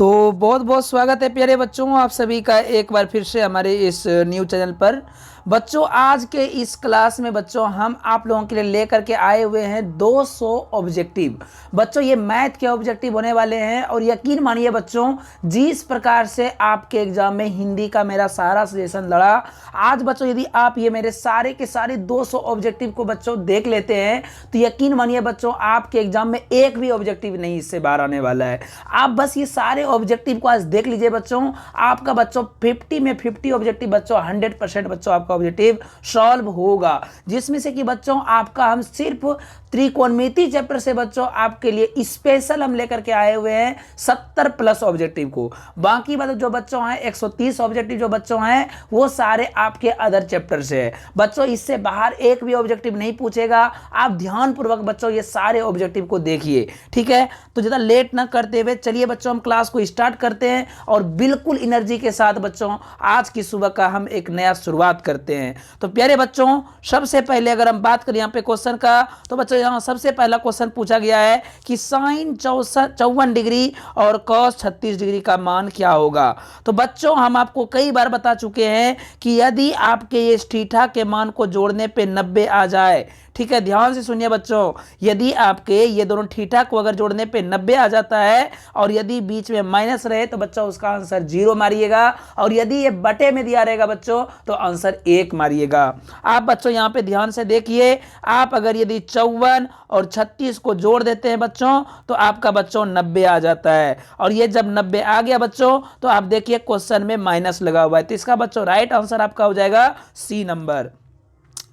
तो बहुत बहुत स्वागत है प्यारे बच्चों, आप सभी का एक बार फिर से हमारे इस न्यू चैनल पर। बच्चों, आज के इस क्लास में बच्चों हम आप लोगों के लिए लेकर के आए हुए हैं 200 ऑब्जेक्टिव। बच्चों, ये मैथ के ऑब्जेक्टिव होने वाले हैं और यकीन मानिए बच्चों, जिस प्रकार से आपके एग्जाम में हिंदी का मेरा सारा सजेशन लड़ा, आज बच्चों यदि आप ये मेरे सारे के सारे 200 ऑब्जेक्टिव को बच्चों देख लेते हैं तो यकीन मानिए बच्चों, आपके एग्जाम में एक भी ऑब्जेक्टिव नहीं इससे बाहर आने वाला है। आप बस ये सारे ऑब्जेक्टिव को आज देख लीजिए बच्चों, आपका बच्चों 50 में 50 ऑब्जेक्टिव बच्चों 100% बच्चों आपका ऑब्जेक्टिव सॉल्व होगा, जिसमें से कि बच्चों आपका हम सिर्फ त्रिकोणमिति चैप्टर से बच्चों आपके लिए स्पेशल हम लेकर के आए हुए हैं 70 प्लस ऑब्जेक्टिव को। बाकी मतलब जो बच्चों हैं 130 ऑब्जेक्टिव जो बच्चों हैं वो सारे आपके अदर चैप्टर से है बच्चों, इससे बाहर एक भी ऑब्जेक्टिव नहीं पूछेगा। आप ध्यान पूर्वक बच्चों ये सारे ऑब्जेक्टिव को देखिए, ठीक है। तो ज्यादा लेट ना करते हुए चलिए बच्चों हम क्लास को स्टार्ट करते हैं और बिल्कुल एनर्जी के साथ बच्चों आज की सुबह का हम एक नया शुरुआत करते हैं। तो प्यारे बच्चों, सबसे पहले अगर हम बात करें यहाँ पे क्वेश्चन का, तो बच्चों यहाँ सबसे पहला क्वेश्चन पूछा गया है कि साइन 54 डिग्री और कॉस 36 डिग्री का मान क्या होगा। तो बच्चों हम आपको कई बार बता चुके हैं कि यदि आपके ये थीटा के मान को जोड़ने पे 90 आ जाए, ठीक है, ध्यान से सुनिए बच्चों, यदि आपके ये दोनों थीटा को अगर जोड़ने पे 90 आ जाता है और यदि बीच में माइनस रहे तो बच्चों उसका आंसर 0 मारिएगा, और यदि ये बटे में दिया रहेगा बच्चों तो आंसर 1 मारिएगा। आप बच्चों यहाँ पे ध्यान से देखिए, आप अगर यदि 54 और 36 को जोड़ देते हैं बच्चों तो आपका बच्चों 90 आ जाता है, और ये जब 90 आ गया बच्चों तो आप देखिए क्वेश्चन में माइनस लगा हुआ है, तो इसका बच्चों राइट आंसर आपका हो जाएगा सी नंबर।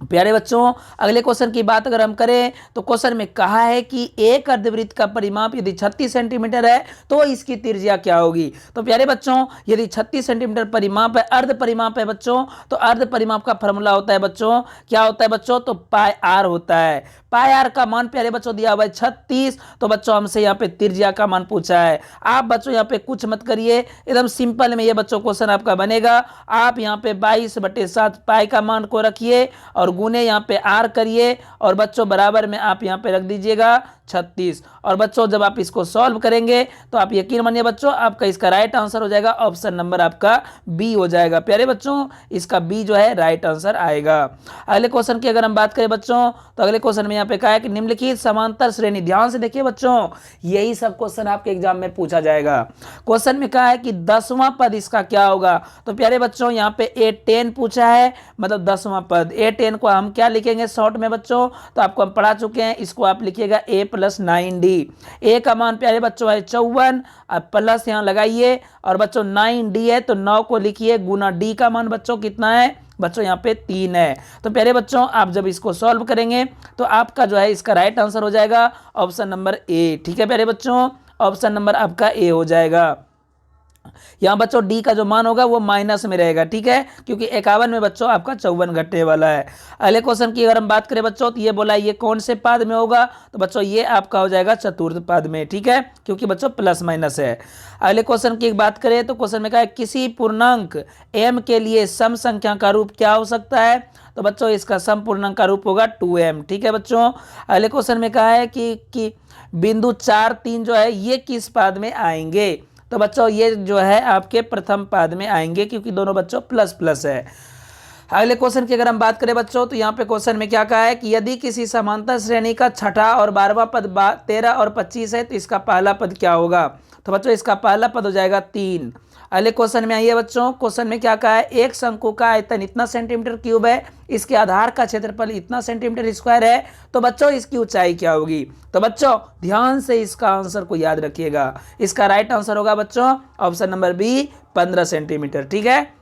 प्यारे बच्चों, अगले क्वेश्चन की बात अगर हम करें तो क्वेश्चन में कहा है कि एक अर्धवृत्त का परिमाप यदि 36 सेंटीमीटर है तो इसकी त्रिज्या क्या होगी। तो प्यारे बच्चों, यदि 36 सेंटीमीटर परिमाप है, अर्ध परिमाप है बच्चों, तो अर्ध परिमाप का फॉर्मूला होता है बच्चों, क्या होता है बच्चों, तो पाई आर होता है। पाई आर का मान प्यारे बच्चों दिया हुआ है 36, तो बच्चों हमसे यहाँ पे त्रिज्या का मान पूछा है। आप बच्चों यहाँ पे कुछ मत करिए, एकदम सिंपल में ये बच्चों क्वेश्चन आपका बनेगा। आप यहाँ पे 22/7 पाई का मान को रखिए और गुने यहाँ पे आर करिए, और बच्चों बराबर में आप यहाँ पे रख दीजिएगा 36, और बच्चों जब आप इसको सॉल्व करेंगे तो आप यकीन मानिए बच्चों आपका इसका राइट आंसर हो जाएगा ऑप्शन नंबर आपका बी हो जाएगा। प्यारे बच्चों, इसका बी जो है राइट आंसर आएगा। अगले क्वेश्चन की अगर हम बात करें बच्चों, तो अगले क्वेश्चन में यहाँ पे कहा है कि निम्नलिखित समांतर श्रेणी, ध्यान से देखिए बच्चों, यही सब क्वेश्चन आपके एग्जाम में पूछा जाएगा। क्वेश्चन में कहा है कि 10वां पद इसका क्या होगा। तो प्यारे बच्चों यहाँ पे A10 पूछा है, मतलब 10वां पद। A10 को हम क्या लिखेंगे शॉर्ट में बच्चों, तो आपको हम पढ़ा चुके हैं, इसको आप लिखिएगा A+9D। A का मान प्यारे बच्चों है 54, अब प्लस यहाँ लगाइए, और बच्चों 9D है तो 9 को लिखिए गुना D का मान बच्चों कितना है बच्चों, यहाँ पे 3 है। तो प्यारे बच्चों आप जब इसको सॉल्व करेंगे तो आपका जो है इसका राइट आंसर हो जाएगा ऑप्शन नंबर ए। ठीक है प्यारे बच्चों, ऑप्शन नंबर आपका ए हो जाएगा। यहाँ बच्चों डी का जो मान होगा वो माइनस में रहेगा, ठीक है, क्योंकि 51 में बच्चों आपका 54 घटने वाला है। अगले क्वेश्चन की अगर हम बात करें बच्चों, तो ये बोला ये कौन से पद में होगा, तो बच्चों ये आपका हो जाएगा चतुर्थ पद में, ठीक है, क्योंकि बच्चों प्लस माइनस है। अगले क्वेश्चन की बात करें तो क्वेश्चन में कहा है किसी पूर्णांक m के लिए सम संख्या का रूप क्या हो सकता है। तो बच्चों इसका सम पूर्णांक का रूप होगा 2m, ठीक है बच्चों। अगले क्वेश्चन में कहा है कि बिंदु 4, 3 जो है ये किस पद में आएंगे। तो बच्चों ये जो है आपके प्रथम पद में आएंगे, क्योंकि दोनों बच्चों प्लस प्लस है। अगले क्वेश्चन की अगर हम बात करें बच्चों, तो यहाँ पे क्वेश्चन में क्या कहा है कि यदि किसी समांतर श्रेणी का छठा और 12वां पद 13 और 25 है तो इसका पहला पद क्या होगा। तो बच्चों इसका पहला पद हो जाएगा 3। अगले क्वेश्चन में आइए बच्चों, क्वेश्चन में क्या कहा है, एक शंकु का आयतन इतना सेंटीमीटर क्यूब है, इसके आधार का क्षेत्रफल इतना सेंटीमीटर स्क्वायर है, तो बच्चों इसकी ऊंचाई क्या होगी। तो बच्चों ध्यान से इसका आंसर को याद रखिएगा, इसका राइट आंसर होगा बच्चों ऑप्शन नंबर बी 15 सेंटीमीटर, ठीक है।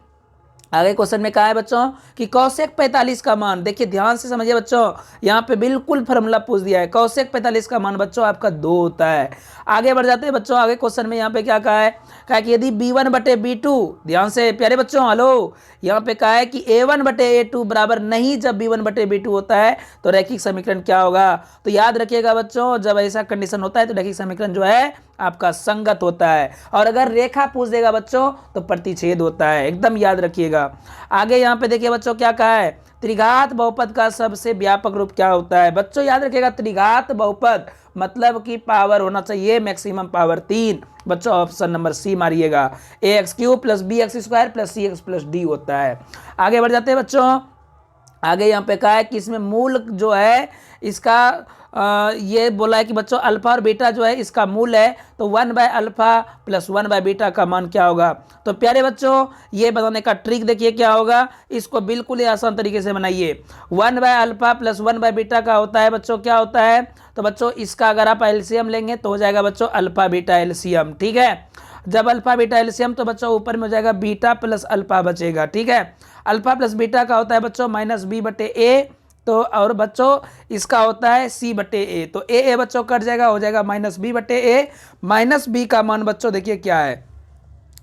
आगे क्वेश्चन में कहा है बच्चों कि कौशिक 45 का मान, देखिए ध्यान से समझिए बच्चों, यहाँ पे बिल्कुल फॉर्मूला पूछ दिया है। कौशिक 45 का मान बच्चों आपका 2 होता है। आगे बढ़ जाते हैं बच्चों, आगे क्वेश्चन में यहाँ पे क्या कहा है, कहा कि यदि B1/B2, ध्यान से प्यारे बच्चों हेलो, यहाँ पे कहा है कि A1/A2 बराबर नहीं जब B1/B2 होता है तो रैखिक समीकरण क्या होगा। तो याद रखिएगा बच्चों, जब ऐसा कंडीशन होता है तो रैखिक समीकरण जो है आपका संगत होता है, और अगर रेखा पूछ देगा बच्चों तो प्रतिच्छेद होता है, एकदम याद रखिएगा। आगे यहाँ पे देखिए बच्चों क्या कहा है, त्रिघात बहुपद का सबसे व्यापक रूप क्या होता है। बच्चों याद रखिएगा त्रिघात बहुपद मतलब कि पावर होना चाहिए मैक्सिमम पावर 3। बच्चों ऑप्शन नंबर सी मारिएगा। ax³ plus bx² plus cx plus D होता है। आगे बढ़ जाते हैं बच्चों। आगे यहाँ पे कहा है कि इसमें मूल जो है इसका ये बोला है कि बच्चों अल्फा और बीटा जो है इसका मूल है, तो 1/अल्फा प्लस 1/बीटा का मान क्या होगा। तो प्यारे बच्चों ये बताने का ट्रिक देखिए क्या होगा, इसको बिल्कुल ही आसान तरीके से बनाइए। 1/अल्फा प्लस 1/बीटा का होता है बच्चों, क्या होता है, तो बच्चों इसका अगर आप एलसीएम लेंगे तो हो जाएगा बच्चों अल्फा बीटा एलसीएम। ठीक है, जब अल्फा बीटा एलसीएम तो बच्चों ऊपर में हो जाएगा बीटा प्लस अल्फा बचेगा। ठीक है, अल्फा प्लस बीटा का होता है बच्चों -b/a, तो और बच्चों इसका होता है c/a, तो a बच्चों कट जाएगा, हो जाएगा -b/a। -b का मान बच्चों देखिए क्या है,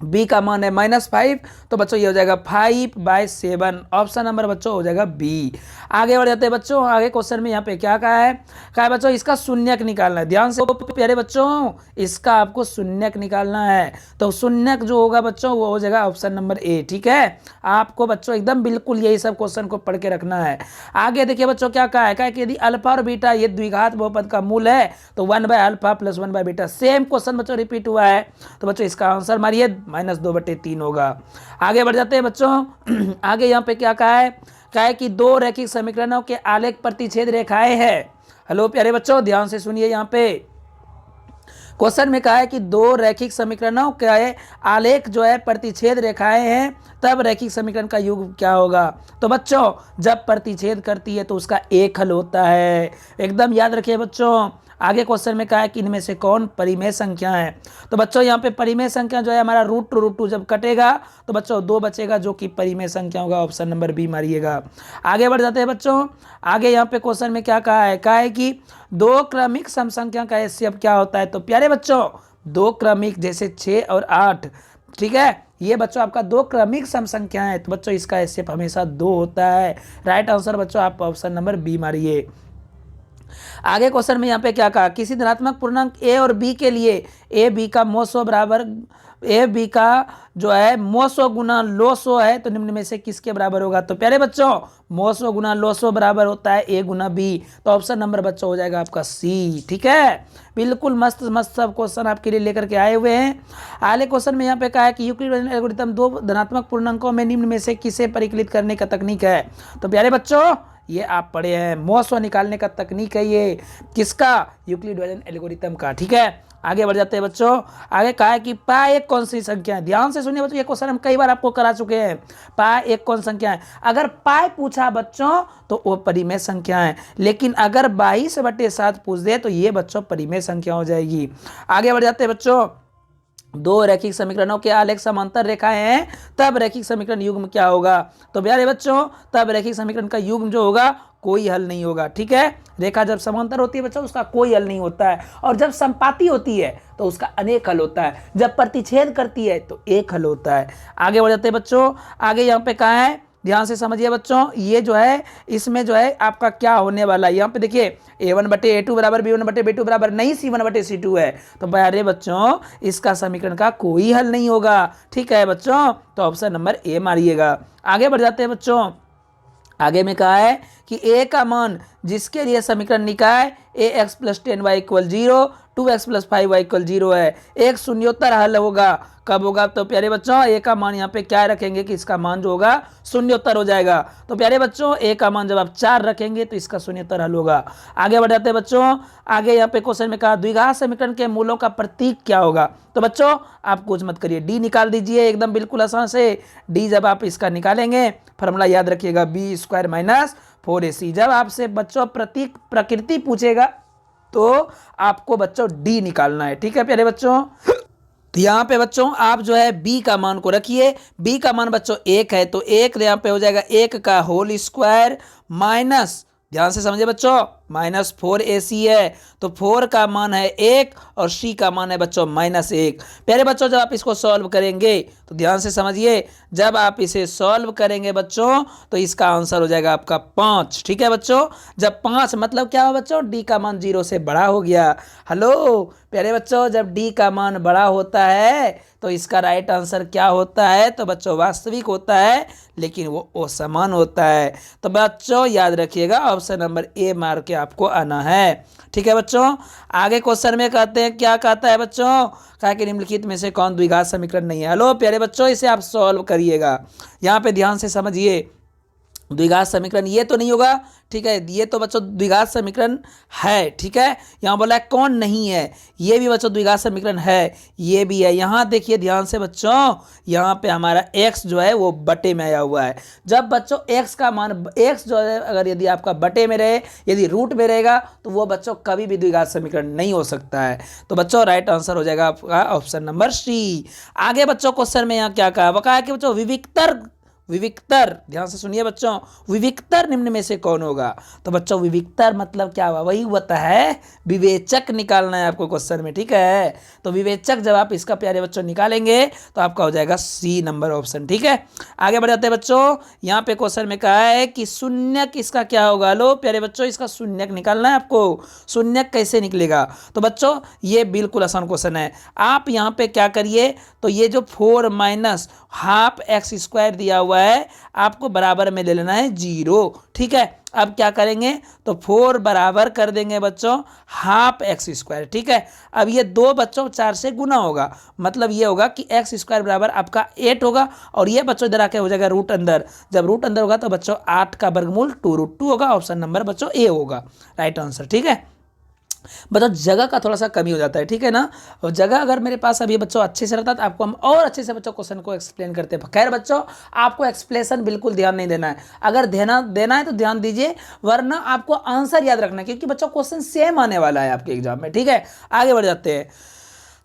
b का मान है -5, तो बच्चों ये हो जाएगा 5/7। ऑप्शन नंबर बच्चों हो जाएगा बी। आगे बढ़ जाते हैं बच्चों। आगे क्वेश्चन में यहाँ पे क्या कहा है बच्चों इसका शून्यक निकालना है। ध्यान से प्यारे बच्चों, इसका आपको शून्यक निकालना है, तो शून्यक जो होगा बच्चों वो हो जाएगा ऑप्शन नंबर ए। ठीक है, आपको बच्चों एकदम बिल्कुल यही सब क्वेश्चन को पढ़ के रखना है। आगे देखिए बच्चों क्या कहा है कि यदि अल्फा और बीटा ये द्विघात बहुपद का मूल है तो 1/अल्फा प्लस 1/बीटा। सेम क्वेश्चन बच्चों रिपीट हुआ है, तो बच्चों इसका आंसर मारिए -2/3 होगा। आगे बढ़ जाते हैं बच्चों। आगे यहाँ पे क्या कहा है कि दो रैखिक समीकरणों के आलेख प्रतिच्छेद रेखाएं हैं। हेलो प्यारे बच्चों ध्यान से सुनिए, यहाँ पे क्वेश्चन में कहा है कि दो रैखिक समीकरणों के आलेख जो है प्रतिच्छेद रेखाएं हैं, तब रैखिक समीकरण का युग्म क्या होगा। तो बच्चों जब प्रतिच्छेद करती है तो उसका एक हल होता है, एकदम याद रखिए बच्चों। आगे क्वेश्चन में कहा है कि इनमें से कौन परिमेय संख्या है, तो बच्चों यहाँ पे परिमेय संख्या जो है हमारा √2 जब कटेगा तो बच्चों 2 बचेगा जो कि परिमेय संख्या होगा। ऑप्शन नंबर बी मारिएगा। आगे बढ़ जाते हैं बच्चों। आगे यहाँ पे क्वेश्चन में क्या कहा है कि दो क्रमिक सम संख्या का एचसीएफ क्या होता है। तो प्यारे बच्चों दो क्रमिक जैसे 6 और 8, ठीक है, ये बच्चों आपका दो क्रमिक सम संख्या है, तो बच्चों इसका एचसीएफ हमेशा 2 होता है। राइट आंसर बच्चों आप ऑप्शन नंबर बी मारिए। आगे क्वेश्चन में यहाँ पे क्या कहा, किसी धनात्मक पूर्णांक a और b के लिए a b का मोसो बराबर a b का जो है मोसो गुना लोसो है, तो निम्न में से किसके बराबर होगा। तो प्यारे बच्चों मोसो गुना लोसो बराबर होता है a गुना b, तो ऑप्शन नंबर बच्चों हो जाएगा आपका सी। ठीक है, बिल्कुल मस्त मस्त सब क्वेश्चन आपके लिए लेकर के आए हुए हैं। अगले क्वेश्चन में यहाँ पे कहा है कि यूक्लिड एल्गोरिथम दो धनात्मक पूर्णांकों में निम्न में से किसे परिकलित करने का तकनीक है। तो प्यारे बच्चों ये आप पढ़े हैं, मोसो निकालने का तकनीक है ये, किसका, यूक्लिड डिवीजन एल्गोरिथम का। ठीक है, आगे बढ़ जाते हैं बच्चों। आगे कहा है कि पाई एक कौन सी संख्या है। ध्यान से सुनिए बच्चों, ये क्वेश्चन हम कई बार आपको करा चुके हैं। पाई एक कौन संख्या है, अगर पाई पूछा बच्चों तो वो परिमेय संख्या है, लेकिन अगर 22/7 पूछ दे तो ये बच्चों परिमेय संख्या हो जाएगी। आगे बढ़ जाते हैं बच्चों। दो रैखिक समीकरणों के आलेख समांतर रेखाएं हैं, तब रैखिक समीकरण युग्म क्या होगा। तो प्यारे बच्चों तब रैखिक समीकरण का युग्म जो होगा कोई हल नहीं होगा। ठीक है, रेखा जब समांतर होती है बच्चों उसका कोई हल नहीं होता है, और जब संपाती होती है तो उसका अनेक हल होता है, जब प्रतिच्छेद करती है तो एक हल होता है। आगे बढ़ जाते हैं बच्चों। आगे यहाँ पे कहा है, ध्यान से समझिए बच्चों, ये जो है इसमें जो है आपका क्या होने वाला है। यहाँ पे देखिए a1/a2 बराबर b1/b2 बराबर नहीं c1/c2 है, तो प्यारे बच्चों इसका समीकरण का कोई हल नहीं होगा। ठीक है बच्चों, तो ऑप्शन नंबर ए मारिएगा। आगे बढ़ जाते हैं बच्चों। आगे में कहा है कि a का मान जिसके लिए समीकरण निकाय ax + 10y = 0, 2x + 5y = 0 है, एक शून्योत्तर हल होगा। कब होगा, तो प्यारे बच्चों a का मान यहाँ पे क्या रखेंगे कि इसका मान जो होगा शून्योत्तर हो जाएगा। तो प्यारे बच्चों a का मान जब आप 4 रखेंगे तो इसका शून्योत्तर हल होगा। आगे बढ़ जाते हैं बच्चों। आगे यहाँ पे क्वेश्चन में कहा द्विघात समीकरण के मूलों का प्रतीक क्या होगा। तो बच्चों आप कुछ मत करिए, डी निकाल दीजिए, एकदम बिल्कुल आसान से। डी जब आप इसका निकालेंगे फॉर्मूला याद रखिएगा b² - 4ac। जब आपसे बच्चों प्रतीक प्रकृति पूछेगा तो आपको बच्चों डी निकालना है। ठीक है प्यारे बच्चों, तो यहाँ पे बच्चों आप जो है b का मान को रखिए। b का मान बच्चों 1 है, तो 1 यहाँ पे हो जाएगा 1 का होल स्क्वायर माइनस, ध्यान से समझिए बच्चों, -4ac है, तो 4 का मान है 1 और c का मान है बच्चों -1। प्यारे बच्चों जब आप इसको सॉल्व करेंगे तो ध्यान से समझिए, जब आप इसे सॉल्व करेंगे बच्चों तो इसका आंसर हो जाएगा आपका 5। ठीक है बच्चों, जब 5 मतलब क्या हो बच्चों, d का मान 0 से बड़ा हो गया। हेलो प्यारे बच्चों, जब d का मान बड़ा होता है तो इसका राइट आंसर क्या होता है, तो बच्चों वास्तविक होता है, लेकिन वो असमान होता है। तो बच्चों याद रखिएगा, ऑप्शन नंबर ए मार के आपको आना है। ठीक है बच्चों, आगे क्वेश्चन में कहते हैं, क्या कहता है बच्चों, कहा कि निम्नलिखित में से कौन द्विघात समीकरण नहीं है। हेलो प्यारे बच्चों, इसे आप सॉल्व करिएगा, यहाँ पे ध्यान से समझिए। द्विघात समीकरण ये तो नहीं होगा, ठीक है, ये तो बच्चों द्विघात समीकरण है। ठीक है, यहाँ बोला है कौन नहीं है, ये भी बच्चों द्विघात समीकरण है, ये भी है। यहाँ देखिए ध्यान से बच्चों, यहाँ पे हमारा x जो है वो बटे में आया हुआ है। जब बच्चों x का मान, x जो है अगर यदि आपका बटे में रहे, यदि रूट में रहेगा, तो वो बच्चों कभी भी द्विघात समीकरण नहीं हो सकता है। तो बच्चों राइट आंसर हो जाएगा आपका ऑप्शन नंबर सी। आगे बच्चों क्वेश्चन में यहाँ क्या कहा, वो कहा कि बच्चों विविक्तर, ध्यान से सुनिए बच्चों, विविक्तर निम्न में से कौन होगा। तो बच्चों विविक्तर मतलब क्या हुआ, वही होता है विवेचक निकालना है आपको क्वेश्चन में। ठीक है, तो विवेचक जब आप इसका प्यारे बच्चों निकालेंगे तो आपका हो जाएगा सी नंबर ऑप्शन। ठीक है, आगे बढ़ जाते हैं बच्चों। यहाँ पे क्वेश्चन में कहा है कि शून्यक इसका क्या होगा। लो प्यारे बच्चों, इसका शून्यक निकालना है आपको। शून्यक कैसे निकलेगा, तो बच्चों ये बिल्कुल आसान क्वेश्चन है। आप यहाँ पे क्या करिए, तो ये जो 4 माइनस हाफ एक्स स्क्वायर दिया हुआ है, आपको बराबर में ले लेना है 0। ठीक है, अब क्या करेंगे, तो 4 बराबर कर देंगे बच्चों हाफ एक्स स्क्वायर। ठीक है, अब ये 2 बच्चों 4 से गुना होगा, मतलब ये होगा कि एक्स स्क्वायर बराबर आपका 8 होगा, और ये बच्चों इधर आके हो जाएगा रूट अंदर। जब रूट अंदर होगा तो बच्चों 8 का वर्गमूल 2√2 होगा। ऑप्शन नंबर बच्चों ए होगा राइट आंसर। ठीक है बच्चों, जगह का थोड़ा सा कमी हो जाता है, ठीक है ना, और जगह अगर मेरे पास अभी बच्चों अच्छे से रहता तो आपको हम और अच्छे से बच्चों क्वेश्चन को एक्सप्लेन करते हैं। खैर बच्चों, आपको एक्सप्लेनेशन बिल्कुल ध्यान नहीं देना है, अगर देना है तो ध्यान दीजिए, वरना आपको आंसर याद रखना है, क्योंकि बच्चों क्वेश्चन सेम आने वाला है आपके एग्जाम में। ठीक है, आगे बढ़ जाते हैं।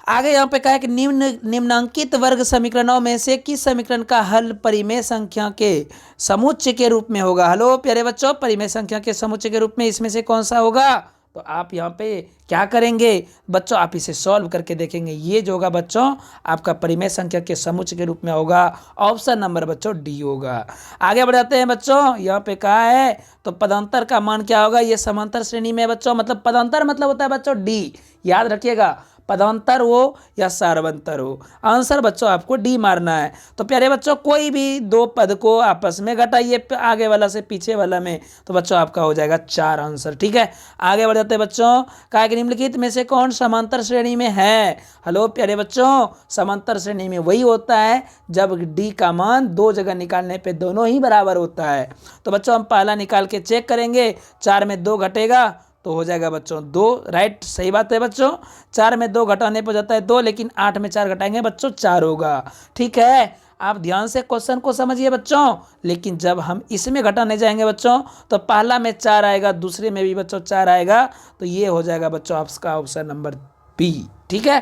आगे यहाँ पे कहा है कि निम्नांकित वर्ग समीकरणों में से किस समीकरण का हल परिमेय संख्या के समुच्चय के रूप में होगा। हेलो प्यारे बच्चों, परिमेय संख्या के समुच्चय के रूप में इसमें से कौन सा होगा। तो आप यहाँ पे क्या करेंगे बच्चों, आप इसे सॉल्व करके देखेंगे। ये जो होगा बच्चों आपका परिमेय संख्या के समुच्चय के रूप में होगा। ऑप्शन नंबर बच्चों डी होगा। आगे बढ़ जाते हैं बच्चों, यहाँ पे कहा है तो पदांतर का मान क्या होगा। ये समांतर श्रेणी में बच्चों, मतलब पदांतर मतलब होता है बच्चों डी, याद रखिएगा, पदांतर हो या सारवंतर हो, आंसर बच्चों आपको डी मारना है। तो प्यारे बच्चों, कोई भी 2 पद को आपस में घटाइए, आगे वाला से पीछे वाला में, तो बच्चों आपका हो जाएगा 4 आंसर। ठीक है, आगे बढ़ जाते हैं बच्चों। कहा कि निम्नलिखित में से कौन समांतर श्रेणी में है। हेलो प्यारे बच्चों, समांतर श्रेणी में वही होता है जब डी का मान 2 जगह निकालने पे दोनों ही बराबर होता है। तो बच्चों हम पहला निकाल के चेक करेंगे, 4 में 2 घटेगा तो हो जाएगा बच्चों 2, राइट, सही बात है बच्चों। 4 में 2 घटाने पर जाता है 2, लेकिन 8 में 4 घटाएंगे बच्चों 4 होगा। ठीक है, आप ध्यान से क्वेश्चन को समझिए बच्चों, लेकिन जब हम इसमें घटाने जाएंगे बच्चों तो पहला में 4 आएगा, दूसरे में भी बच्चों 4 आएगा, तो ये हो जाएगा बच्चों आपका ऑप्शन नंबर बी। ठीक है,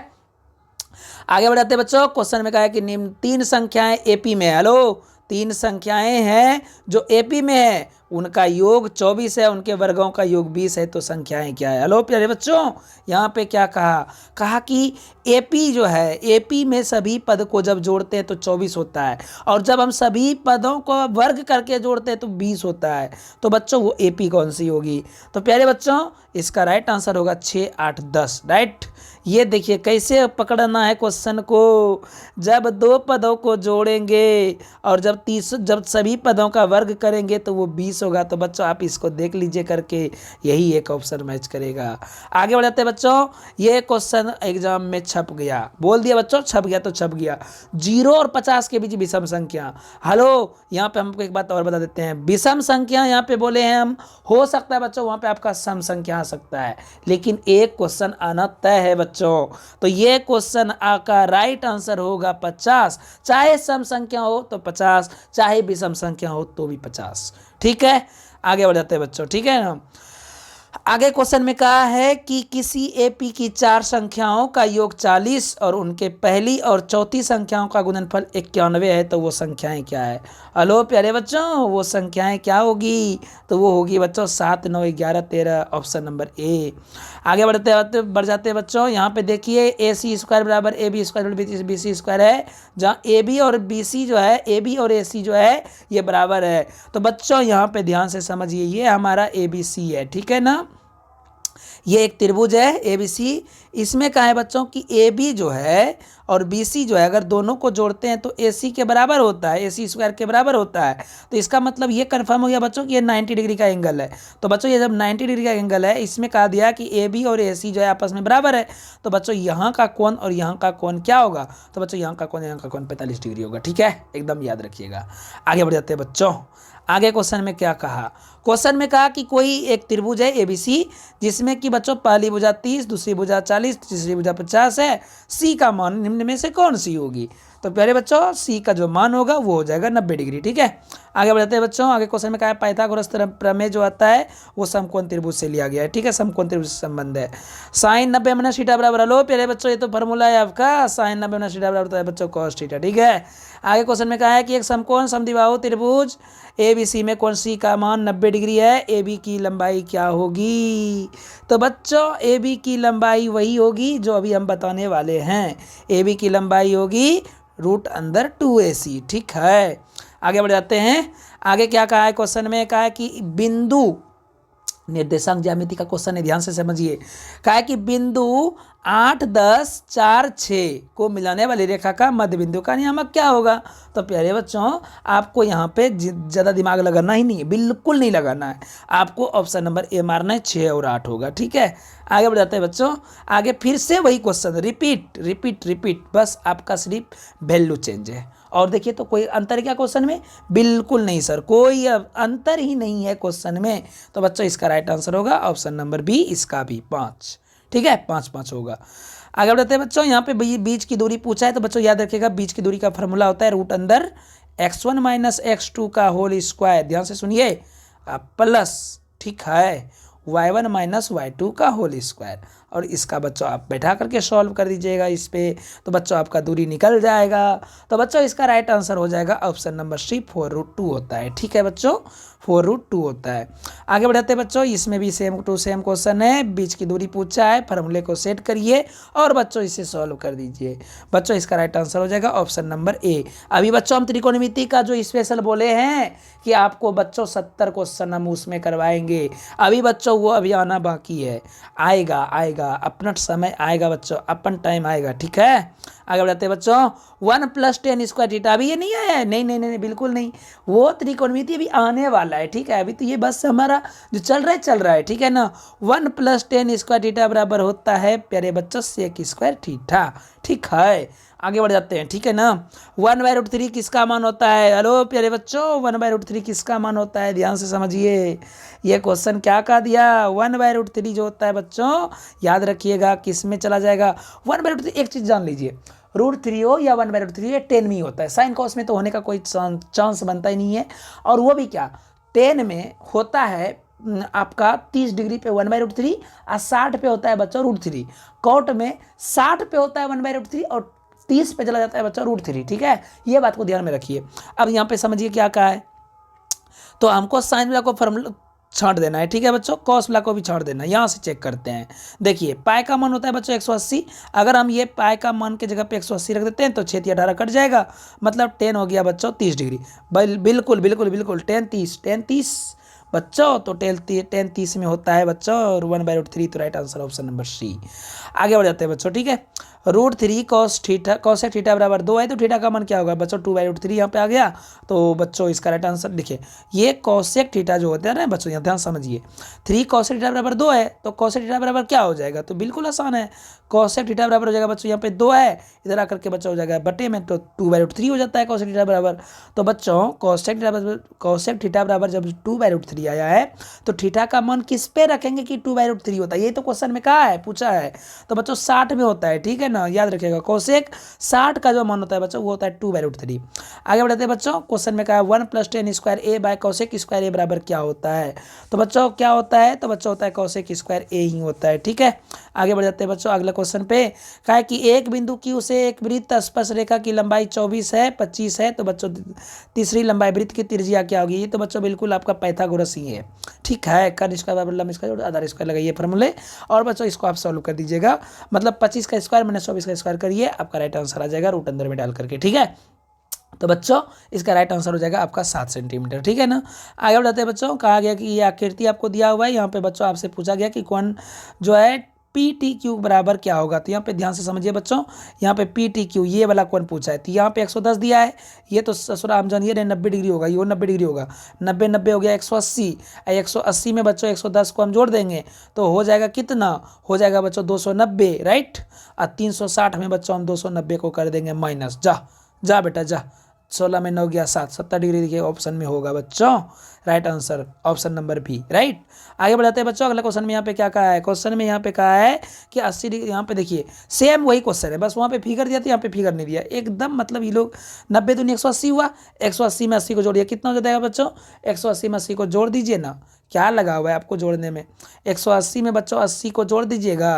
आगे बढ़ जाते हैं बच्चों। क्वेश्चन में कहा है कि निम्न 3 संख्याएं एपी में, हेलो 3 संख्याएं हैं जो एपी में है, उनका योग 24 है, उनके वर्गों का योग 20 है, तो संख्याएं क्या है। हेलो प्यारे बच्चों, यहाँ पे क्या कहा कि एपी जो है, एपी में सभी पद को जब जोड़ते हैं तो 24 होता है, और जब हम सभी पदों को वर्ग करके जोड़ते हैं तो 20 होता है। तो बच्चों वो एपी कौन सी होगी। तो प्यारे बच्चों, इसका राइट आंसर होगा 6, 8, 10, राइट। ये देखिए कैसे पकड़ना है क्वेश्चन को, जब 2 पदों को जोड़ेंगे और जब सभी पदों का वर्ग करेंगे तो वो 20 होगा। तो बच्चों आप इसको देख लीजिए करके, यही एक ऑप्शन मैच करेगा। आगे बढ़ जाते हैं बच्चों। ये क्वेश्चन एग्जाम में छप गया, बोल दिया बच्चों, छप गया तो छप गया। 0 और 50 के बीच विषम संख्या। हेलो, यहाँ पे हमको एक बात और बता देते हैं, विषम संख्या यहाँ पे बोले हैं हम, हो सकता है बच्चों वहाँ पे आपका सम संख्या आ सकता है, लेकिन एक क्वेश्चन आना तय है बच्चों। तो ये क्वेश्चन का राइट आंसर होगा 50, चाहे सम संख्या हो तो 50, चाहे विषम संख्या हो तो भी 50। ठीक है, आगे बढ़ जाते हैं बच्चों। ठीक है ना, आगे क्वेश्चन में कहा है कि किसी एपी की 4 संख्याओं का योग 40 और उनके पहली और चौथी संख्याओं का गुणनफल 91 है, तो वो संख्याएं क्या है। हेलो प्यारे बच्चों, वो संख्याएं क्या होगी, तो वो होगी बच्चों 7, 9, 11, 13, ऑप्शन नंबर ए। आगे बढ़ जाते हैं बच्चों। यहाँ पे देखिए AC² बराबर AB² BC² है, जहाँ AB और BC जो है, AB और AC जो है ये बराबर है। तो बच्चों यहाँ पे ध्यान से समझिए, ये हमारा ABC है, ठीक है ना, ये एक त्रिभुज है ABC, इसमें कहा है बच्चों कि ए बी जो है और बी सी जो है अगर दोनों को जोड़ते हैं तो ए सी के बराबर होता है, ए सी स्क्वायर के बराबर होता है। तो इसका मतलब ये कन्फर्म हो गया बच्चों कि ये 90 डिग्री का एंगल है। तो बच्चों ये जब 90 डिग्री का एंगल है, इसमें कहा दिया कि ए बी और ए सी जो है आपस में बराबर है। तो बच्चों यहाँ का कोण और यहाँ का कोण क्या होगा? तो बच्चों यहाँ का कोण 45 डिग्री होगा। ठीक है, एकदम याद रखिएगा। आगे बढ़ जाते हैं बच्चों। आगे क्वेश्चन में क्या कहा? क्वेश्चन में कहा कि कोई एक त्रिभुज है एबीसी जिसमें कि बच्चों पहली भुजा 30, दूसरी भुजा 40, तीसरी भुजा 50 है। सी का मान निम्न में से कौन सी होगी? तो प्यारे बच्चों सी का जो मान होगा वो हो जाएगा 90 डिग्री। ठीक है, आगे बढ़ते हैं बच्चों। आगे क्वेश्चन में कहा है पाइथागोरस प्रमेय जो आता है वो समकोण त्रिभुज से लिया गया है। ठीक है, समकोण त्रिभुज से संबंध है। साइन 90 माइनस थीटा बराबर, हेलो प्यारे बच्चों ये तो फॉर्मूला है आपका, साइन 90 माइनस थीटा बराबर होता है बच्चों कॉस थीटा। ठीक है, आगे क्वेश्चन में कहा है कि एक समकोण समद्विबाहु त्रिभुज ए बी सी में कौन सी का मान 90 डिग्री है? ए बी की लंबाई क्या होगी? तो बच्चों ए बी की लंबाई वही होगी जो अभी हम बताने वाले हैं। ए बी की लंबाई होगी √2AC। ठीक है, आगे बढ़ जाते हैं। आगे क्या कहा है क्वेश्चन में? कहा है कि बिंदु निर्देशांक ज्यामिति का क्वेश्चन है, ध्यान से समझिए। कहा है कि बिंदु 8, 10, 4, 6 को मिलाने वाली रेखा का मध्य बिंदु का नियामक क्या होगा? तो प्यारे बच्चों आपको यहाँ पे ज़्यादा दिमाग लगाना ही नहीं है, बिल्कुल नहीं लगाना है। आपको ऑप्शन नंबर ए मारना है, 6 और 8 होगा। ठीक है, आगे बढ़ जाते हैं बच्चों। आगे फिर से वही क्वेश्चन, रिपीट रिपीट रिपीट, बस आपका सिर्फ वैल्यू चेंज है। और देखिए तो कोई अंतर क्या क्वेश्चन में? बिल्कुल नहीं सर, कोई अंतर ही नहीं है क्वेश्चन में। तो बच्चों इसका राइट आंसर होगा ऑप्शन नंबर बी, इसका भी 5। ठीक है, 5 होगा। आगे बढ़ते हैं बच्चों। यहाँ पे बीच की दूरी पूछा है तो बच्चों याद रखिएगा बीच की दूरी का फॉर्मूला होता है √x1 - x2 का होल स्क्वायर, ध्यान से सुनिए, प्लस ठीक है y1 - y2 का होल स्क्वायर। और इसका बच्चों आप बैठा करके सॉल्व कर दीजिएगा इस पे, तो बच्चों आपका दूरी निकल जाएगा। तो बच्चों इसका राइट आंसर हो जाएगा ऑप्शन नंबर सी, 4√2 होता है। ठीक है बच्चों, 4√2 होता है। आगे बढ़ाते हैं बच्चों। इसमें भी सेम टू सेम क्वेश्चन है, बीच की दूरी पूछा है, फार्मूले को सेट करिए और बच्चों इसे सॉल्व कर दीजिए। बच्चों इसका राइट आंसर हो जाएगा ऑप्शन नंबर ए। अभी बच्चों हम त्रिकोणमिति का जो स्पेशल बोले हैं कि आपको बच्चों 70 क्वेश्चन हम उसमें करवाएंगे, अभी बच्चों वो अभी आना बाकी है, आएगा आएगा, अपना समय आएगा बच्चों, अपन टाइम आएगा। ठीक है, आगे बढ़ाते हैं बच्चों। 1 + tan स्क्वायर थीटा, अभी ये नहीं आया है, नहीं नहीं नहीं बिल्कुल नहीं, वो त्रिकोणमिति अभी आने वाला है। ठीक है, अभी तो ये बस हमारा जो चल रहा है। ठीक है ना, 1 + tan स्क्वायर थीटा बराबर होता है प्यारे बच्चों sec स्क्वायर थीटा। ठीक है, आगे बढ़ जाते हैं। ठीक है ना, 1/√3 किसका मान होता है? हेलो प्यारे बच्चों, 1/√3 किसका मान होता है? ध्यान से समझिए, ये क्वेश्चन क्या कहा दिया? 1/√3 जो होता है बच्चों याद रखिएगा किस में चला जाएगा? 1/√3, एक चीज़ जान लीजिए, √3 हो या 1/√3 ये 10 में ही होता है। साइन कॉस में तो होने का कोई चांस बनता ही नहीं है। और वो भी क्या 10 में होता है आपका 30 डिग्री पे 1/√3 और 60 पे होता है बच्चों √3। कॉट में 60 पे होता है 1/√3 और 30 पे चला जाता है बच्चा √3। ठीक है, ये बात को ध्यान में रखिए। अब यहाँ पे समझिए क्या कहा है, तो हमको साइन वाला को फॉर्मूला छांट देना है। ठीक है बच्चों, कॉस वाला को भी छांट देना है। यहाँ से चेक करते हैं। देखिए पाई का मान होता है बच्चों 180, अगर हम ये पाई का मान के जगह पे 180 रख देते हैं तो 6 18 कट जाएगा, मतलब 10 हो गया बच्चों 30 डिग्री। बिल्कुल बिल्कुल बिल्कुल 10 30 बच्चों, तो 10 30 में होता है बच्चों और 1/√3, तो right answer option number C. आगे बढ़ जाते हैं बच्चों। ठीक है, √3 cos थीटा बराबर 2 है, तो थीटा का मान क्या होगा बच्चों? 2/√3 यहाँ पे आ गया। तो बच्चों इसका राइट आंसर देखिए, ये cosec थीटा जो होता है ना बच्चों, यहाँ ध्यान समझिए, 3 cosec थीटा बराबर 2 है, तो cosec थीटा बराबर क्या हो जाएगा? तो बिल्कुल आसान है, cosec थीटा बराबर हो जाएगा बच्चों, यहाँ पे 2 है, इधर आकर के बच्चों हो जाएगा बटे में, तो 2/√3 हो जाता है cosec थीटा बराबर। तो बच्चों cosec थीटा बराबर जब 2/√3 आया है तो थीटा का मान किस पे रखेंगे कि 2/√3 होता है? ये तो क्वेश्चन में कहा है, पूछा है। तो बच्चों 60 में होता है। ठीक है ना, याद रखिएगा कोसेक 60 का जो मान होता है बच्चों वो होता है 2/√3। आगे बढ़ते हैं बच्चों। क्वेश्चन में कहा है 1 + tan square A by cosec square A बराबर क्या होता है? तो बच्चों क्या होता है? तो बच्चों होता है कोसेक स्क्वायर ए ही होता है। ठीक है, आगे बढ़ जाते हैं बच्चों अगले क्वेश्चन पे। कहा है कि एक बिंदु Q से एक वृत्त स्पर्श रेखा की लंबाई 24 है, 25 है, तो बच्चों तीसरी लंबाई वृत्त की त्रिज्या क्या होगी? ये तो बच्चों बिल्कुल आपका पाइथागोरस ही है। ठीक है, कर्ण स्क्वायर बराबर लंब स्क्वायर आधार स्क्वायर लगाइए फॉर्मूले, और बच्चों इसको आप सॉल्व कर दीजिएगा, मतलब 25 का स्क्वायर - 24 का स्क्वायर करिए, आपका राइट आंसर आ जाएगा रूट अंदर में डाल करके। ठीक है, तो बच्चों इसका राइट आंसर हो जाएगा आपका 7 सेंटीमीटर। ठीक है ना, आगे बढ़ाते हैं बच्चों। कहा गया कि ये आकृति आपको दिया हुआ है, यहाँ पे बच्चों आपसे पूछा गया कि कौन जो है पी टी क्यू बराबर क्या होगा। तो यहाँ पे ध्यान से समझिए बच्चों, यहाँ पे पी टी क्यू ये वाला कौन पूछा है, तो यहाँ पे 110 दिया है, ये तो ससुरा हम जानिए 90 डिग्री होगा, ये 90 डिग्री होगा, 90 90 हो गया 180, 180 में बच्चों 110 को हम जोड़ देंगे तो हो जाएगा कितना, हो जाएगा बच्चों 290, राइट। और 360 में बच्चों हम 290 को कर देंगे माइनस, जा जा बेटा जा, 16 में 9 गया 7, 70 डिग्री देखिए ऑप्शन में होगा बच्चों, right answer option number B, right. आगे बढ़ाते हैं बच्चों, अगला क्वेश्चन में यहाँ पे क्या कहा है, क्वेश्चन में यहाँ पे कहा है कि 80 डिग्री, यहाँ पे देखिए सेम वही क्वेश्चन है, बस वहाँ पे फिगर दिया था, यहाँ पे फिगर नहीं दिया एकदम, मतलब ये लोग 90 दूनी 180 हुआ, 180 में 80 को जोड़िए कितना हो जाएगा बच्चों, 180 में 80 को जोड़ दीजिए ना, क्या लगा हुआ है आपको जोड़ने में, 180 में बच्चों 80 को जोड़ दीजिएगा,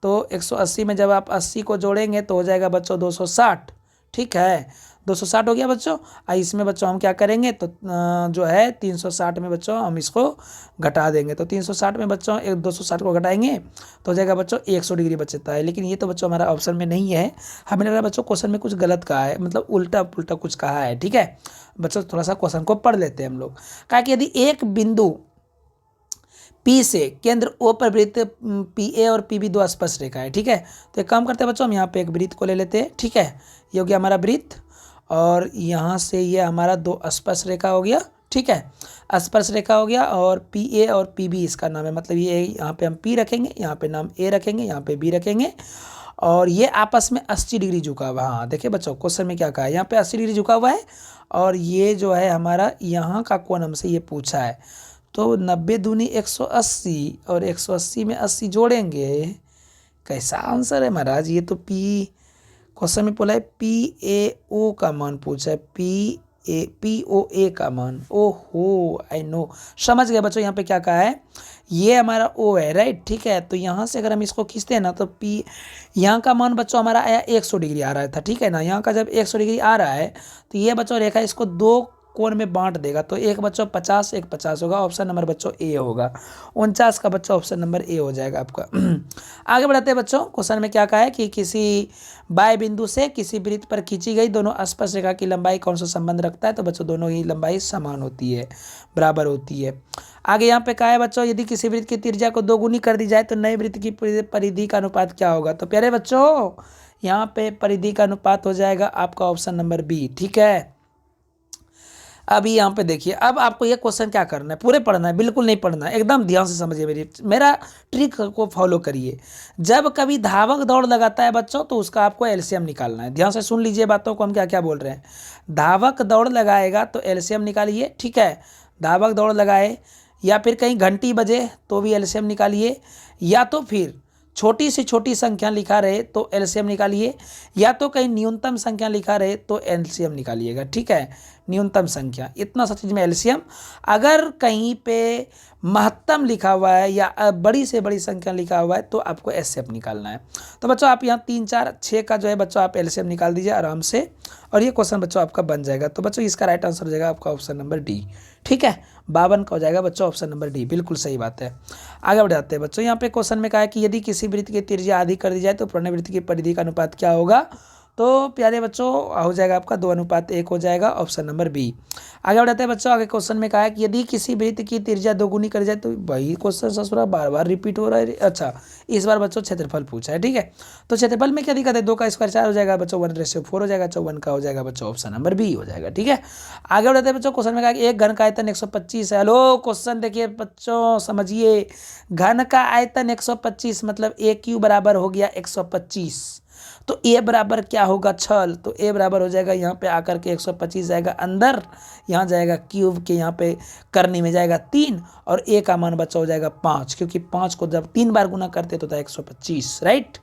तो 180 में जब आप 80 को जोड़ेंगे तो हो जाएगा बच्चों 260, ठीक है 260 हो गया बच्चों। इसमें बच्चों हम क्या करेंगे, तो जो है 360 में बच्चों हम इसको घटा देंगे, तो 360 में बच्चों 260 को घटाएंगे तो हो जाएगा बच्चों 100 डिग्री बचता है, लेकिन ये तो बच्चों हमारा ऑप्शन में नहीं है, हमें लग रहा है बच्चों क्वेश्चन में कुछ गलत कहा है, मतलब उल्टा पुल्टा कुछ कहा है, ठीक है बच्चों। थोड़ा सा क्वेश्चन को पढ़ लेते हैं हम लोग। कहा कि यदि एक बिंदु P से केंद्र O पर वृत्त PA और PB दो स्पर्श रेखा है, ठीक है। तो एक काम करते हैं बच्चों, हम यहाँ पे एक वृत्त को ले लेते हैं, ठीक है, ये हो गया हमारा वृत्त, और यहाँ से ये हमारा दो स्पर्श रेखा हो गया, ठीक है, स्पर्श रेखा हो गया, और PA और PB इसका नाम है, मतलब ये यहाँ पे हम P रखेंगे, यहाँ पे नाम A रखेंगे, यहाँ पे B रखेंगे, और ये आपस में 80 डिग्री झुका हुआ है। हाँ देखिए बच्चों क्वेश्चन में क्या कहा है, यहाँ पे 80 डिग्री झुका हुआ है, और ये जो है हमारा यहाँ का कोण हमसे ये पूछा है, तो 90 दूनी 180 और 180 में 80 जोड़ेंगे, कैसा आंसर है महाराज, ये तो क्वेश्चन में बोला है PAO का मान पूछा है, POA का मान, ओहो आई नो, समझ गए बच्चों। यहाँ पे क्या कहा है, ये हमारा O है, राइट, ठीक है, तो यहाँ से अगर हम इसको खींचते हैं ना तो P यहाँ का मान बच्चों हमारा आया 100 डिग्री आ रहा था, ठीक है ना, यहाँ का जब 100 डिग्री आ रहा है तो ये बच्चों रेखा इसको दो कोण में बांट देगा, तो एक बच्चों 50 एक 50 होगा, ऑप्शन नंबर बच्चों ए होगा, 49 का बच्चों ऑप्शन नंबर ए हो जाएगा आपका। आगे बढ़ाते हैं बच्चों, क्वेश्चन में क्या कहा है कि किसी बाएं बिंदु से किसी वृत्त पर खींची गई दोनों स्पर्श रेखा की लंबाई कौन सा संबंध रखता है, तो बच्चों दोनों ही लंबाई समान होती है, बराबर होती है। आगे यहाँ पे कहा है बच्चों, यदि किसी वृत्त की त्रिज्या को दोगुनी कर दी जाए तो नए वृत्त की परिधि का अनुपात क्या होगा, तो प्यारे बच्चों यहाँ पे परिधि का अनुपात हो जाएगा आपका ऑप्शन नंबर बी, ठीक है। अभी यहाँ पे देखिए, अब आपको ये क्वेश्चन क्या करना है, पूरे पढ़ना है, बिल्कुल नहीं पढ़ना है, एकदम ध्यान से समझिए, मेरा ट्रिक को फॉलो करिए। जब कभी धावक दौड़ लगाता है बच्चों तो उसका आपको एलसीएम निकालना है, ध्यान से सुन लीजिए बातों को, हम क्या क्या बोल रहे हैं। धावक दौड़ लगाएगा तो एलसीएम निकालिए, ठीक है, धावक दौड़ लगाए, या फिर कहीं घंटी बजे तो भी एलसीएम निकालिए, या तो फिर छोटी से छोटी संख्या लिखा रहे तो एलसीएम निकालिए, या तो कहीं न्यूनतम संख्या लिखा रहे तो एलसीएम निकालिएगा, ठीक है, न्यूनतम संख्या, इतना सा चीज में एलसीएम। अगर कहीं पे महत्तम लिखा हुआ है या बड़ी से बड़ी संख्या लिखा हुआ है तो आपको एचसीएफ निकालना है। तो बच्चों आप यहाँ 3 4 6 का जो है बच्चों आप एलसीएम निकाल दीजिए आराम से, और ये क्वेश्चन बच्चों आपका बन जाएगा। तो बच्चों इसका राइट आंसर हो जाएगा आपका ऑप्शन नंबर डी, ठीक है, 52 का हो जाएगा बच्चों ऑप्शन नंबर डी, बिल्कुल सही बात है। आगे बढ़ जाते हैं बच्चों, यहाँ पे क्वेश्चन में कहा है कि यदि किसी वृत्त की त्रिज्या आधी कर दी जाए तो पूर्ण वृत्त की परिधि का अनुपात क्या होगा, तो प्यारे बच्चों हो जाएगा आपका 2:1 हो जाएगा ऑप्शन नंबर बी। आगे बढ़ाते हैं बच्चों, आगे क्वेश्चन में कहा है कि यदि किसी वृत्त की त्रिज्या दोगुनी कर जाए, तो वही क्वेश्चन ससुरा बार बार रिपीट हो रहा है। अच्छा इस बार बच्चों क्षेत्रफल पूछा है, ठीक है, तो क्षेत्रफल में क्या दिक्कत है, 2 का स्क्वायर 4 हो जाएगा बच्चों, 1/4 हो जाएगा, 54 का हो जाएगा बच्चों ऑप्शन नंबर बी हो जाएगा, ठीक है। आगे बढ़ाते हैं बच्चों, क्वेश्चन में कहा कि एक घन का आयतन 125 है। हेलो क्वेश्चन देखिए बच्चों समझिए, घन का आयतन 125 मतलब ए क्यू बराबर हो गया 125, तो ए बराबर क्या होगा छल, तो ए बराबर हो जाएगा यहाँ पे आकर के 125 जाएगा अंदर, यहाँ जाएगा क्यूब के यहाँ पे करने में जाएगा 3, और ए का मान बच्चा हो जाएगा 5, क्योंकि 5 को जब 3 बार गुना करते तो था 125, राइट।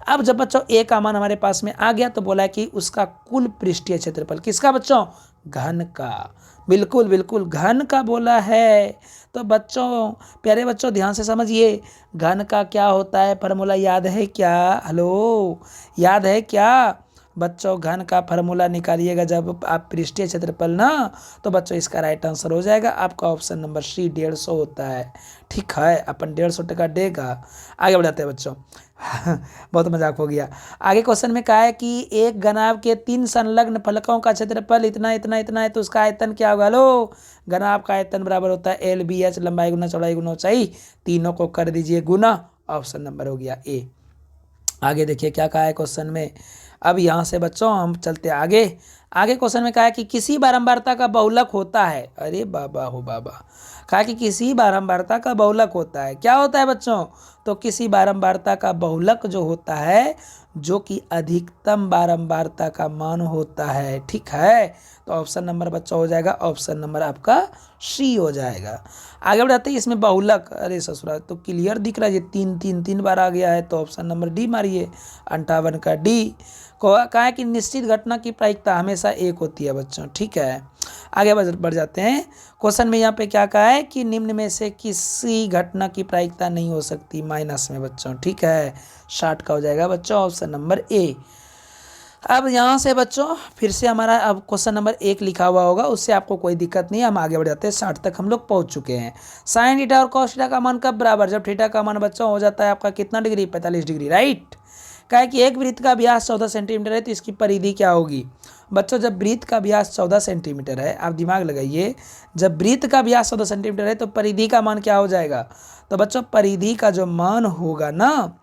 अब जब बच्चों ए का मान हमारे पास में आ गया तो बोला है कि उसका कुल पृष्ठीय क्षेत्रफल किसका बच्चों, घन का, बिल्कुल बिल्कुल घन का बोला है। तो बच्चों प्यारे बच्चों ध्यान से समझिए, घन का क्या होता है फार्मूला याद है क्या, हेलो याद है क्या बच्चों, घन का फार्मूला निकालिएगा जब आप पृष्ठीय क्षेत्रफल ना, तो बच्चों इसका राइट आंसर हो जाएगा आपका ऑप्शन नंबर सी 150 होता है, ठीक है, अपन 150 टका देगा। आगे बढ़ाते हैं बच्चों बहुत मजाक हो गया। आगे क्वेश्चन में कहा है कि एक घनाभ के 3 संलग्न फलकों का क्षेत्रफल इतना इतना इतना है, तो उसका आयतन क्या होगा, लो घनाभ का आयतन बराबर होता है एल बी एच, लंबाई गुना चौड़ाई गुना ऊंचाई, तीनों को कर दीजिए गुना ऑप्शन नंबर हो गया ए। आगे देखिए क्या कहा है क्वेश्चन में। अब यहाँ से बच्चों हम चलते आगे। आगे क्वेश्चन में कहा है कि किसी बारंबारता का बहुलक होता है। अरे बाबा हो बाबा, कहा कि किसी बारंबारता का बहुलक होता है। क्या होता है बच्चों? तो किसी बारंबारता का बहुलक जो होता है जो कि अधिकतम बारंबारता का मान होता है। ठीक है, तो ऑप्शन नंबर बच्चों हो जाएगा ऑप्शन नंबर आपका सी हो जाएगा। आगे बढ़ाते हैं इसमें बहुलक। अरे ससुरा तो क्लियर दिख रहा है, ये तीन बार आ गया है, तो ऑप्शन नंबर डी मारिए, 58 का डी। कहा है कि निश्चित घटना की प्रायिकता हमेशा एक होती है बच्चों। ठीक है, आगे बढ़ जाते हैं। क्वेश्चन में यहाँ पे क्या कहा है कि निम्न में से किसी घटना की प्रायिकता नहीं हो सकती माइनस में बच्चों। ठीक है, 60 का हो जाएगा बच्चों ऑप्शन नंबर ए। अब यहाँ से बच्चों फिर से हमारा अब क्वेश्चन नंबर 1 लिखा हुआ होगा, उससे आपको कोई दिक्कत नहीं है। हम आगे बढ़ जाते हैं, 60 तक हम लोग पहुँच चुके हैं। साइन थीटा और कॉस थीटा का मान कब बराबर? जब थीटा का मान बच्चों हो जाता है आपका कितना डिग्री? 45 डिग्री। राइट। क्या है कि एक वृत्त का व्यास 14 सेंटीमीटर है, तो इसकी परिधि क्या होगी बच्चों? जब वृत्त का व्यास 14 सेंटीमीटर है, आप दिमाग लगाइए, जब वृत्त का व्यास 14 सेंटीमीटर है तो परिधि का मान क्या हो जाएगा? तो बच्चों परिधि का जो मान होगा ना,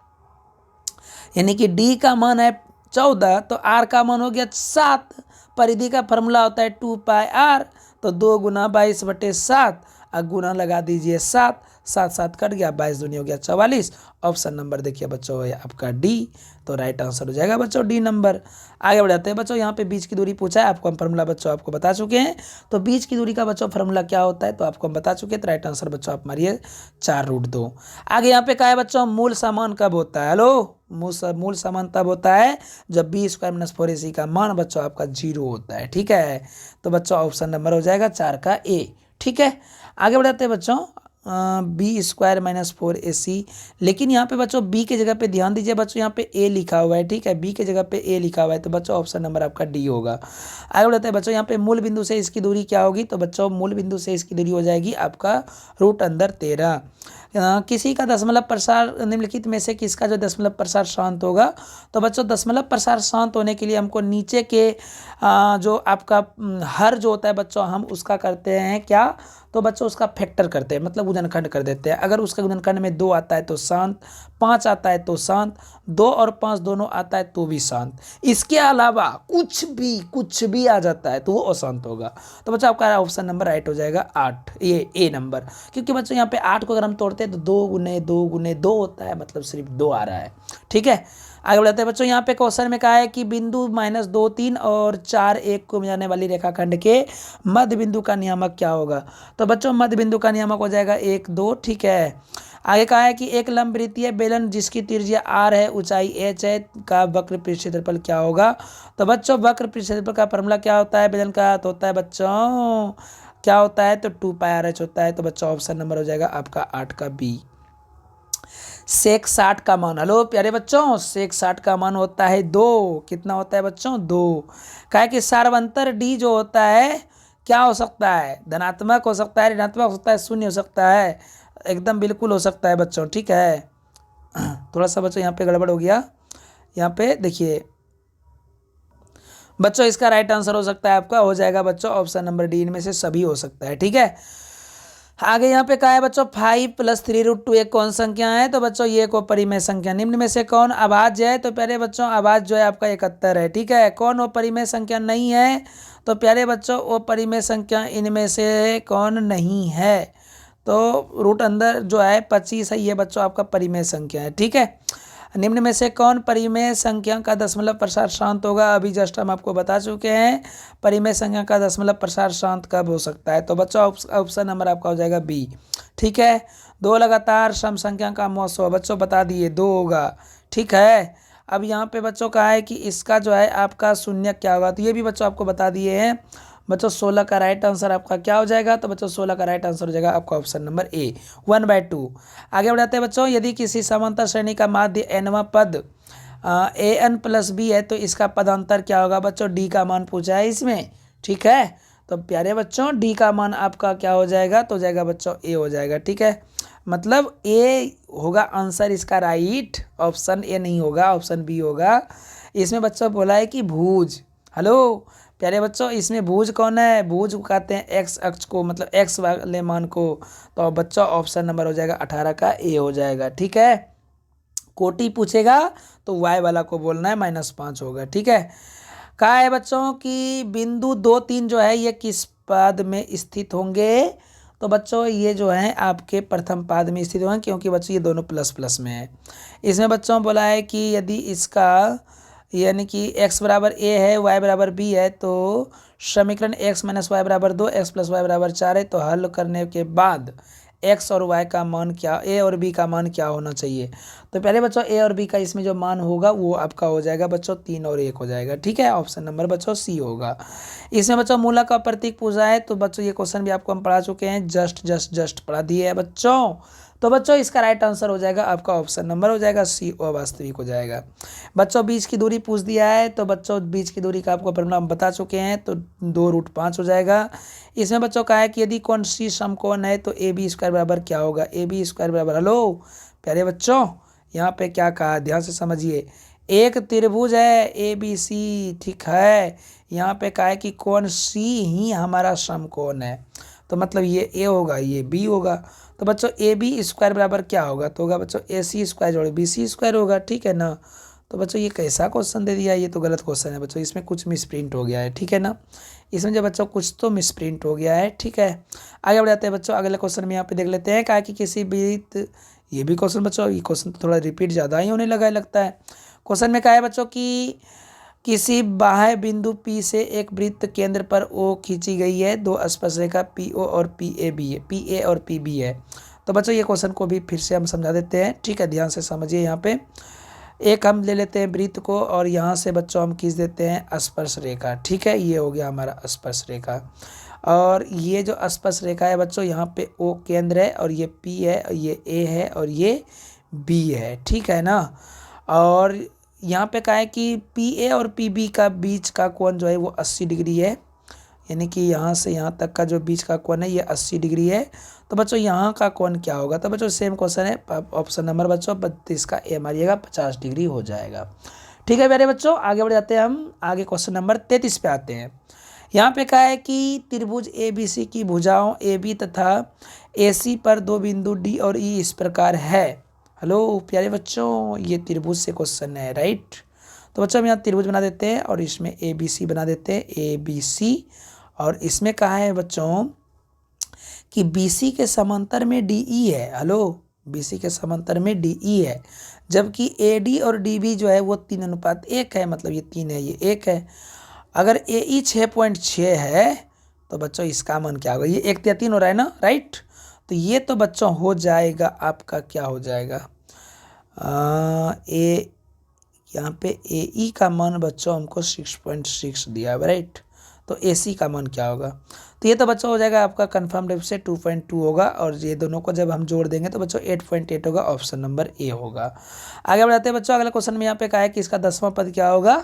यानी कि डी का मान है 14, तो आर का मान हो गया 7। परिधि का फॉर्मूला होता है 2πr, तो 2 × 22/7 और गुना लगा दीजिए 7, 7 कट गया, 22 दूनी हो गया 44। ऑप्शन नंबर देखिए बच्चों है आपका डी, तो राइट आंसर हो जाएगा बच्चों डी नंबर। आगे बढ़ जाते हैं बच्चों। यहाँ पे बीच की दूरी पूछा है, आपको हम फॉर्मूला बच्चों आपको बता चुके हैं। तो बीच की दूरी का बच्चों फॉर्मूला क्या होता है तो आपको हम बता चुके हैं, तो राइट आंसर बच्चों आप मारिए 4√2। आगे यहाँ पे क्या है बच्चों? मूल समान कब होता है? हेलो, मूल समान तब होता है जब b² - 4ac का मान बच्चों आपका 0 होता है। ठीक है, तो बच्चों ऑप्शन नंबर हो जाएगा 4 का ए। ठीक है, आगे बढ़ाते हैं बच्चों। b² - 4ac, लेकिन यहाँ पे बच्चों b के जगह पे ध्यान दीजिए बच्चों, यहाँ पे a लिखा हुआ है। ठीक है, b के जगह पे a लिखा हुआ है, तो बच्चों ऑप्शन नंबर आपका डी होगा। आगे बढ़ाते हैं बच्चों। यहाँ पे मूल बिंदु से इसकी दूरी क्या होगी? तो बच्चों मूल बिंदु से इसकी दूरी हो जाएगी आपका √13। किसी का दशमलव प्रसार निम्नलिखित में से किसका जो दशमलव प्रसार शांत होगा? तो बच्चों दशमलव प्रसार शांत होने के लिए हमको नीचे के जो आपका हर जो होता है बच्चों, हम उसका करते हैं क्या? तो बच्चों उसका फैक्टर करते हैं, मतलब गुणनखंड कर देते हैं। अगर उसका गुणनखंड में 2 आता है तो शांत, 5 आता है तो शांत, 2 और 5 दोनों आता है तो भी शांत। इसके अलावा कुछ भी आ जाता है तो वो अशांत होगा। तो बच्चों आपका ऑप्शन नंबर राइट हो जाएगा 8, ये ए नंबर। क्योंकि बच्चों यहाँ पे 8 को अगर हम तोड़ते हैं तो 2 × 2 होता है, मतलब सिर्फ 2 आ रहा है। ठीक है, आगे बढ़ाते हैं बच्चों। यहाँ पे क्वेश्चन में कहा है कि बिंदु -2, 3 और 4, 1 को मिलाने वाली रेखाखंड के मध्य बिंदु का नियामक क्या होगा? तो बच्चों मध्य बिंदु का नियामक हो जाएगा 1, 2। ठीक है, आगे कहा है कि एक लंबवृत्तीय बेलन जिसकी त्रिज्या r है, ऊंचाई h है, का वक्र पृष्ठ क्षेत्रफल क्या होगा? तो बच्चों वक्र पृष्ठ क्षेत्रफल का फॉर्मूला क्या होता है बेलन का? तो होता है बच्चों क्या होता है? तो 2πrh होता है। तो बच्चों ऑप्शन नंबर हो जाएगा आपका 8 का बी। सेक 60 का मान, हेलो प्यारे बच्चों, सेक 60 का मान होता है 2। कितना होता है बच्चों? 2। कहा है कि सार्वंतर डी जो होता है क्या हो सकता है? धनात्मक हो सकता है, ऋणात्मक हो सकता है, शून्य हो सकता है, एकदम बिल्कुल हो सकता है बच्चों। ठीक है, थोड़ा सा बच्चों यहाँ पे गड़बड़ हो गया। यहाँ पे देखिए बच्चों, इसका राइट आंसर हो सकता है आपका हो जाएगा बच्चों ऑप्शन नंबर डी, इनमें से सभी हो सकता है। ठीक है, आगे यहाँ पे कहा है बच्चों 5 + 3√2 एक कौन संख्या है? तो बच्चों ये को परिमेय संख्या। निम्न में से कौन अभाज्य है? तो प्यारे बच्चों अभाज्य जो है आपका 71 है। ठीक है, कौन वो परिमेय संख्या नहीं है? तो प्यारे बच्चों वो परिमेय संख्या इनमें से कौन नहीं है? तो रूट अंदर जो है 25 है, ये बच्चों आपका परिमेय संख्या है। ठीक है, निम्न में से कौन परिमेय संख्या का दशमलव प्रसार शांत होगा? अभी जस्ट हम आपको बता चुके हैं परिमेय संख्या का दशमलव प्रसार शांत कब हो सकता है। तो बच्चों ऑप्शन नंबर आपका हो जाएगा बी। ठीक है, 2 लगातार सम संख्या का महोत्सव बच्चों बता दिए 2 होगा। ठीक है, अब यहाँ पे बच्चों कहा है कि इसका जो है आपका शून्य क्या होगा? तो ये भी बच्चों आपको बता दिए हैं बच्चों। 16 का राइट आंसर आपका क्या हो जाएगा? तो बच्चों 16 का राइट आंसर हो जाएगा आपका ऑप्शन नंबर ए, 1/2। आगे बढ़ाते हैं बच्चों। यदि किसी समांतर श्रेणी का माध्य nवां पद an + b है तो इसका पदांतर क्या होगा? बच्चों डी का मान पूछा है इसमें। ठीक है, तो प्यारे बच्चों डी का मान आपका क्या हो जाएगा? तो हो जाएगा बच्चों ए हो जाएगा। ठीक है, मतलब ए होगा आंसर इसका राइट, ऑप्शन ए नहीं होगा, ऑप्शन बी होगा। इसमें बच्चों बोला है कि भुज, हेलो प्यारे बच्चों, इसमें भुज कौन है? भुज कहते हैं एक्स अक्ष को, मतलब एक्स वाले मान को। तो बच्चों ऑप्शन नंबर हो जाएगा 18 का ए हो जाएगा। ठीक है, कोटि पूछेगा तो y वाला को बोलना है -5 होगा। ठीक है। कहा है बच्चों कि बिंदु 2 3 जो है ये किस पाद में स्थित होंगे? तो बच्चों ये जो है आपके प्रथम पाद में स्थित होंगे, क्योंकि बच्चों ये दोनों प्लस प्लस में है। इसमें बच्चों बोला है कि यदि इसका यानी कि x बराबर a है, y बराबर b है, तो समीकरण x - y बराबर 2, x + y बराबर 4 है। तो हल करने के बाद x और y का मान क्या, a और b का मान क्या होना चाहिए? तो पहले बच्चों a और b का इसमें जो मान होगा वो आपका हो जाएगा बच्चों 3 और 1 हो जाएगा। ठीक है, ऑप्शन नंबर बच्चों सी होगा। इसमें बच्चों मूलक का प्रतीक पूछा है, तो बच्चों ये क्वेश्चन भी आपको हम पढ़ा चुके हैं, जस्ट पढ़ा दिए है बच्चों। तो बच्चों इसका राइट आंसर हो जाएगा आपका ऑप्शन नंबर हो जाएगा सी, अवास्तविक हो जाएगा। बच्चों बीच की दूरी पूछ दिया है, तो बच्चों बीच की दूरी का आपको फॉर्मूला हम बता चुके हैं, तो 2√5 हो जाएगा। इसमें बच्चों कहा है कि यदि कोण सी समकोण है तो ए बी स्क्वायर बराबर क्या होगा? ए बी स्क्वायर बराबर, हेलो प्यारे बच्चों यहाँ पे क्या कहा, ध्यान से समझिए। एक त्रिभुज है ए बी सी, ठीक है। यहाँ पे कहा है कि कोण सी ही हमारा समकोण है, तो मतलब ये ए होगा, ये बी होगा। तो बच्चों ए बी स्क्वायर बराबर क्या होगा? तो होगा बच्चों ए सी स्क्वायर जोड़ बी सी स्क्वायर होगा। ठीक है ना। तो बच्चों ये कैसा क्वेश्चन दे दिया, ये तो गलत क्वेश्चन है बच्चों, इसमें कुछ मिसप्रिंट हो गया है। ठीक है ना, इसमें जो बच्चों कुछ तो मिसप्रिंट हो गया है। ठीक है, आगे बढ़ जाते हैं बच्चों, अगले क्वेश्चन में यहाँ पे देख लेते हैं। कहा कि किसी वृत्त, ये भी क्वेश्चन बच्चों, ये क्वेश्चन तो थोड़ा रिपीट ज़्यादा ही होने लगा है लगता है। क्वेश्चन में कहा है बच्चों कि किसी बाह्य बिंदु P से एक वृत्त केंद्र पर O खींची गई है, दो स्पर्शरेखा PO और PA और PB है। तो बच्चों ये क्वेश्चन को भी फिर से हम समझा देते हैं। ठीक है, ध्यान से समझिए। यहाँ पे एक हम ले लेते हैं वृत्त को, और यहाँ से बच्चों हम खींच देते हैं स्पर्श रेखा। ठीक है, ये हो गया हमारा स्पर्श रेखा। और ये जो स्पर्श रेखा है बच्चों, यहाँ पे O केंद्र है, और ये P है, और ये A है, और ये B है। ठीक है ना। और यहाँ पे कहा है कि PA और PB का बीच का कोण जो है वो 80 डिग्री है, यानी कि यहाँ से यहाँ तक का जो बीच का कोण है ये 80 डिग्री है। तो बच्चों यहाँ का कोण क्या होगा? तो बच्चों सेम क्वेश्चन है, ऑप्शन नंबर बच्चों 32 का ए मारिएगा, 50 डिग्री हो जाएगा। ठीक है प्यारे बच्चों, आगे बढ़ जाते हैं हम, आगे क्वेश्चन नंबर 33 पे आते हैं। यहाँ पे कहा है कि त्रिभुज ABC की भुजाओं AB तथा AC पर दो बिंदु D और E इस प्रकार है। हेलो प्यारे बच्चों, ये त्रिभुज से क्वेश्चन है, राइट। तो बच्चों हम यहाँ त्रिभुज बना देते हैं, और इसमें ABC बना देते हैं, ABC। और इसमें कहा है बच्चों कि BC के समांतर में DE है। हेलो, BC के समांतर में DE है, जबकि AD और DB जो है वो 3:1 है, मतलब ये 3 है, ये 1 है। अगर AE 6.6 है तो बच्चों इसका मान क्या होगा? ये 1/3 हो रहा है ना, राइट। तो ये तो बच्चों हो जाएगा आपका, क्या हो जाएगा, यहाँ पे AE का मान बच्चों हमको 6.6 दिया है, राइट। तो AC का मान क्या होगा? तो ये तो बच्चों हो जाएगा आपका कन्फर्म रूप से 2.2 होगा, और ये दोनों को जब हम जोड़ देंगे तो बच्चों 8.8 होगा, ऑप्शन नंबर ए होगा। आगे बढ़ाते हैं बच्चों, अगले क्वेश्चन में यहाँ पे कहा है कि इसका 10वां पद क्या होगा?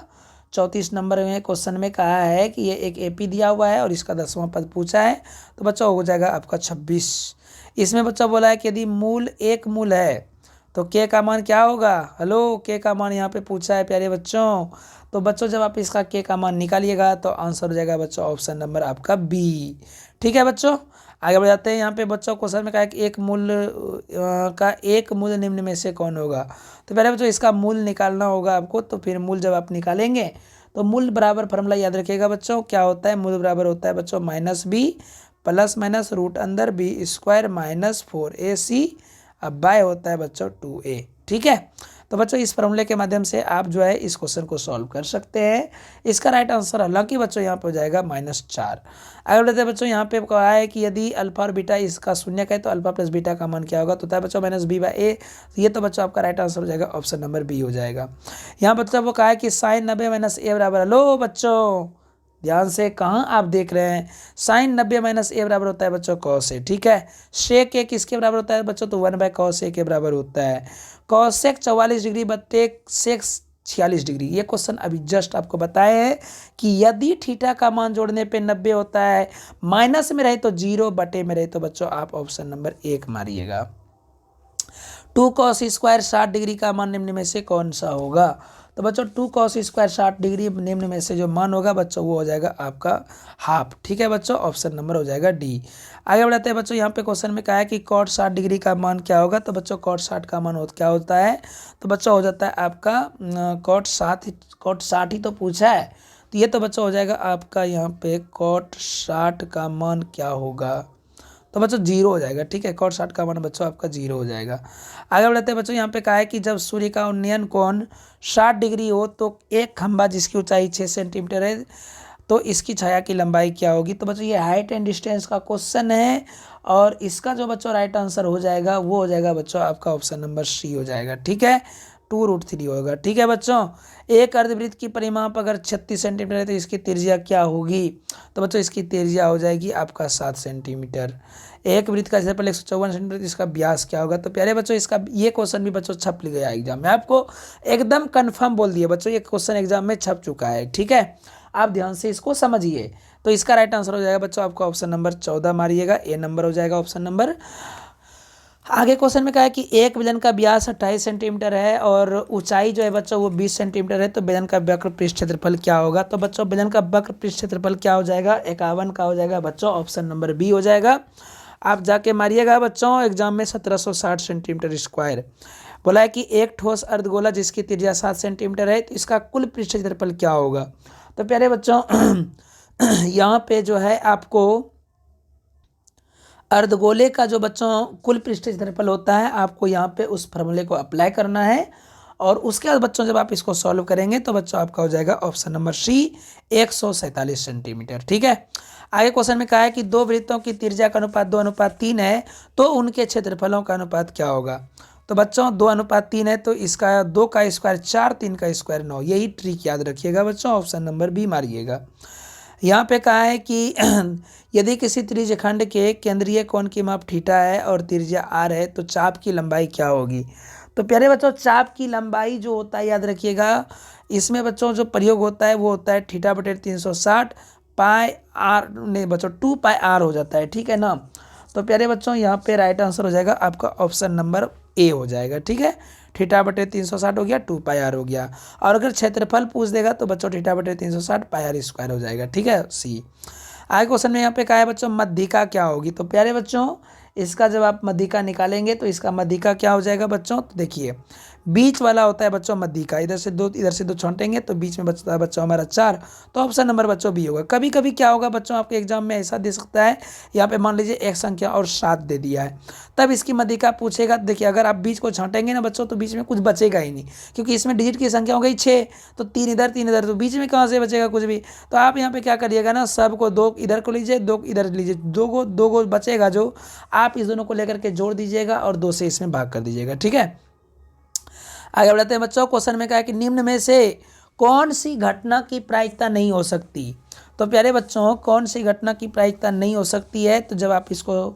34 नंबर में क्वेश्चन में कहा है कि ये एक AP दिया हुआ है और इसका 10वां पद पूछा है, तो बच्चों हो जाएगा आपका 26। इसमें बच्चा बोला है कि यदि मूल एक मूल है तो K का मान क्या होगा? हेलो, K का मान यहाँ पे पूछा है प्यारे बच्चों। तो बच्चों जब आप इसका K का मान निकालिएगा तो आंसर हो जाएगा बच्चों ऑप्शन नंबर आपका B। ठीक है बच्चों, आगे बढ़ जाते हैं। यहाँ पे बच्चों क्वेश्चन में कहा है कि एक मूल का एक मूल निम्न में से कौन होगा? तो पहले बच्चों इसका मूल निकालना होगा आपको। तो फिर मूल जब आप निकालेंगे तो मूल बराबर फॉर्मूला याद रखिएगा बच्चों, क्या होता है? मूल बराबर होता है बच्चों -B प्लस माइनस रूट अंदर B स्क्वायर -4AC, अब बाय होता है बच्चों 2A। ठीक है, तो बच्चों इस फॉर्मूले के माध्यम से आप जो है इस क्वेश्चन को सॉल्व कर सकते हैं। इसका राइट आंसर हालांकि बच्चों यहाँ पे हो जाएगा -4। आगे बढ़ते हैं बच्चों, यहाँ पे कहा है कि यदि अल्फा और बीटा इसका शून्य है तो अल्फा प्लस बीटा का मान क्या होगा? तो होता है बच्चों -B/A। ये तो बच्चों आपका राइट आंसर हो जाएगा, ऑप्शन नंबर B हो जाएगा। यहाँ बच्चों वो कहा है कि sin 90 - A बराबर, हेलो बच्चों ध्यान से, कहाँ आप देख रहे हैं? sin 90 - A बराबर होता है बच्चों cos A। ठीक है, शेक A किसके बराबर होता है बच्चों? तो 1/cos A के बराबर होता है। cosec 44 डिग्री बट्टे sec 46 डिग्री। ये क्वेश्चन अभी जस्ट आपको बताए हैं कि यदि थीटा का मान जोड़ने पे 90 होता है, माइनस में रहे तो 0, बटे में रहे तो बच्चों आप ऑप्शन नंबर 1 मारिएगा। 2 cos² 60 डिग्री का मान निम्न में से कौन सा होगा? तो बच्चों 2 cos स्क्वायर 60 डिग्री, निम्न में से जो मान होगा बच्चों वो हो जाएगा आपका हाफ। ठीक है बच्चों, ऑप्शन नंबर हो जाएगा डी। आगे बढ़ाते हैं बच्चों, यहाँ पे क्वेश्चन में कहा है कि cot 60 डिग्री का मान क्या होगा। तो बच्चों cot 60 का मान क्या होता है, तो बच्चों हो जाता है आपका cot 60 ही तो पूछा है, तो ये तो बच्चों हो जाएगा आपका यहाँ पे cot 60 का मान क्या होगा, तो बच्चों 0 हो जाएगा। ठीक है, cot 60 का मान बच्चों आपका 0 हो जाएगा। आगे बढ़ते हैं बच्चों, यहाँ पे कहा है कि जब सूर्य का उन्नयन कोण 60 डिग्री हो तो एक खंभा जिसकी ऊंचाई 6 सेंटीमीटर है तो इसकी छाया की लंबाई क्या होगी। तो बच्चों ये हाइट एंड डिस्टेंस का क्वेश्चन है और इसका जो बच्चों राइट आंसर हो जाएगा वो हो जाएगा बच्चों आपका ऑप्शन नंबर सी हो जाएगा। ठीक है, 2√3 होगा। ठीक है बच्चों, एक अर्धवृत्त की परिमाप अगर 36 सेंटीमीटर है तो इसकी त्रिज्या क्या होगी। तो बच्चों इसकी त्रिज्या हो जाएगी आपका 7 सेंटीमीटर। एक वृत्त का क्षेत्रफल 154 सेंटीमीटर, इसका व्यास क्या होगा। तो प्यारे बच्चों इसका ये क्वेश्चन भी बच्चों छप गया एग्जाम में, आपको एकदम कंफर्म बोल दिए बच्चों ये क्वेश्चन एग्जाम में छप चुका है। ठीक है, आप ध्यान से इसको समझिए। तो इसका राइट आंसर हो जाएगा बच्चों आपका ऑप्शन नंबर 14 मारिएगा, ए नंबर हो जाएगा ऑप्शन नंबर। आगे क्वेश्चन में कहा है कि एक बेलन का व्यास 28 सेंटीमीटर है और ऊंचाई जो है बच्चों वो 20 सेंटीमीटर है, तो बेलन का वक्र पृष्ठ क्षेत्रफल क्या होगा। तो बच्चों बेलन का वक्र पृष्ठ क्षेत्रफल क्या हो जाएगा, 51 का हो जाएगा बच्चों, ऑप्शन नंबर बी हो जाएगा। आप जाके मारिएगा बच्चों एग्जाम में 1760 सेंटीमीटर स्क्वायर। बोला है कि एक ठोस अर्धगोला जिसकी त्रिज्या 7 सेंटीमीटर है तो इसका कुल पृष्ठ क्षेत्रफल क्या होगा। तो प्यारे बच्चों यहाँ पे जो है आपको अर्धगोले का जो बच्चों कुल पृष्ठ क्षेत्रफल होता है आपको यहाँ पे उस फॉर्मूले को अप्लाई करना है और उसके बाद बच्चों जब आप इसको सॉल्व करेंगे तो बच्चों आपका हो जाएगा ऑप्शन नंबर सी 147 सेंटीमीटर। ठीक है, आगे क्वेश्चन में कहा है कि दो वृत्तों की त्रिज्या का अनुपात 2:3 है तो उनके क्षेत्रफलों का अनुपात क्या होगा। तो बच्चों 2:3 है तो इसका 2 का स्क्वायर 4, 3 का स्क्वायर 9, यही ट्रिक याद रखिएगा बच्चों, ऑप्शन नंबर बी मारिएगा। यहाँ पे कहा है कि यदि किसी त्रिज्यखंड के केंद्रीय कोण की माप थीटा है और त्रिज्या आर है तो चाप की लंबाई क्या होगी। तो प्यारे बच्चों चाप की लंबाई जो होता है याद रखिएगा, इसमें बच्चों जो प्रयोग होता है वो होता है थीटा बटे 360 पाई आर, नहीं बच्चों 2 पाई आर हो जाता है। ठीक है ना, तो प्यारे बच्चों यहाँ पे राइट आंसर हो जाएगा आपका ऑप्शन नंबर ए हो जाएगा। ठीक है, थीटा बटे 360 हो गया, 2 पाई आर हो गया, और अगर क्षेत्रफल पूछ देगा तो बच्चों थीटा बटे 360 पाई आर स्क्वायर हो जाएगा। ठीक है, सी। आगे क्वेश्चन में यहाँ पे कहा है बच्चों मध्यिका क्या होगी। तो प्यारे बच्चों इसका जब आप मध्यिका निकालेंगे तो इसका मध्यिका क्या हो जाएगा बच्चों, तो देखिए बीच वाला होता है बच्चों मध्यिका, इधर से दो छांटेंगे तो बीच में बचता है बच्चों हमारा 4, तो ऑप्शन नंबर बच्चों बी होगा। कभी कभी क्या होगा बच्चों आपके एग्जाम में ऐसा दे सकता है, यहाँ पे मान लीजिए एक संख्या और 7 दे दिया है तब इसकी मध्यिका पूछेगा। देखिए अगर आप बीच को छांटेंगे ना बच्चों तो बीच में कुछ बचेगा ही नहीं, क्योंकि इसमें डिजिट की संख्या हो गई 6, तो 3 इधर 3 इधर, तो बीच में कहाँ से बचेगा कुछ भी। तो आप यहाँ पे क्या करिएगा ना, सबको 2 इधर को लीजिए 2 इधर लीजिए, 2 को बचेगा जो आप इस दोनों को लेकर के जोड़ दीजिएगा और 2 से इसमें भाग कर दीजिएगा। ठीक है, आगे बढ़ते हैं बच्चों। क्वेश्चन में कहा है कि निम्न में से कौन सी घटना की प्रायिकता नहीं हो सकती। तो प्यारे बच्चों कौन सी घटना की प्रायिकता नहीं हो सकती है, तो जब आप इसको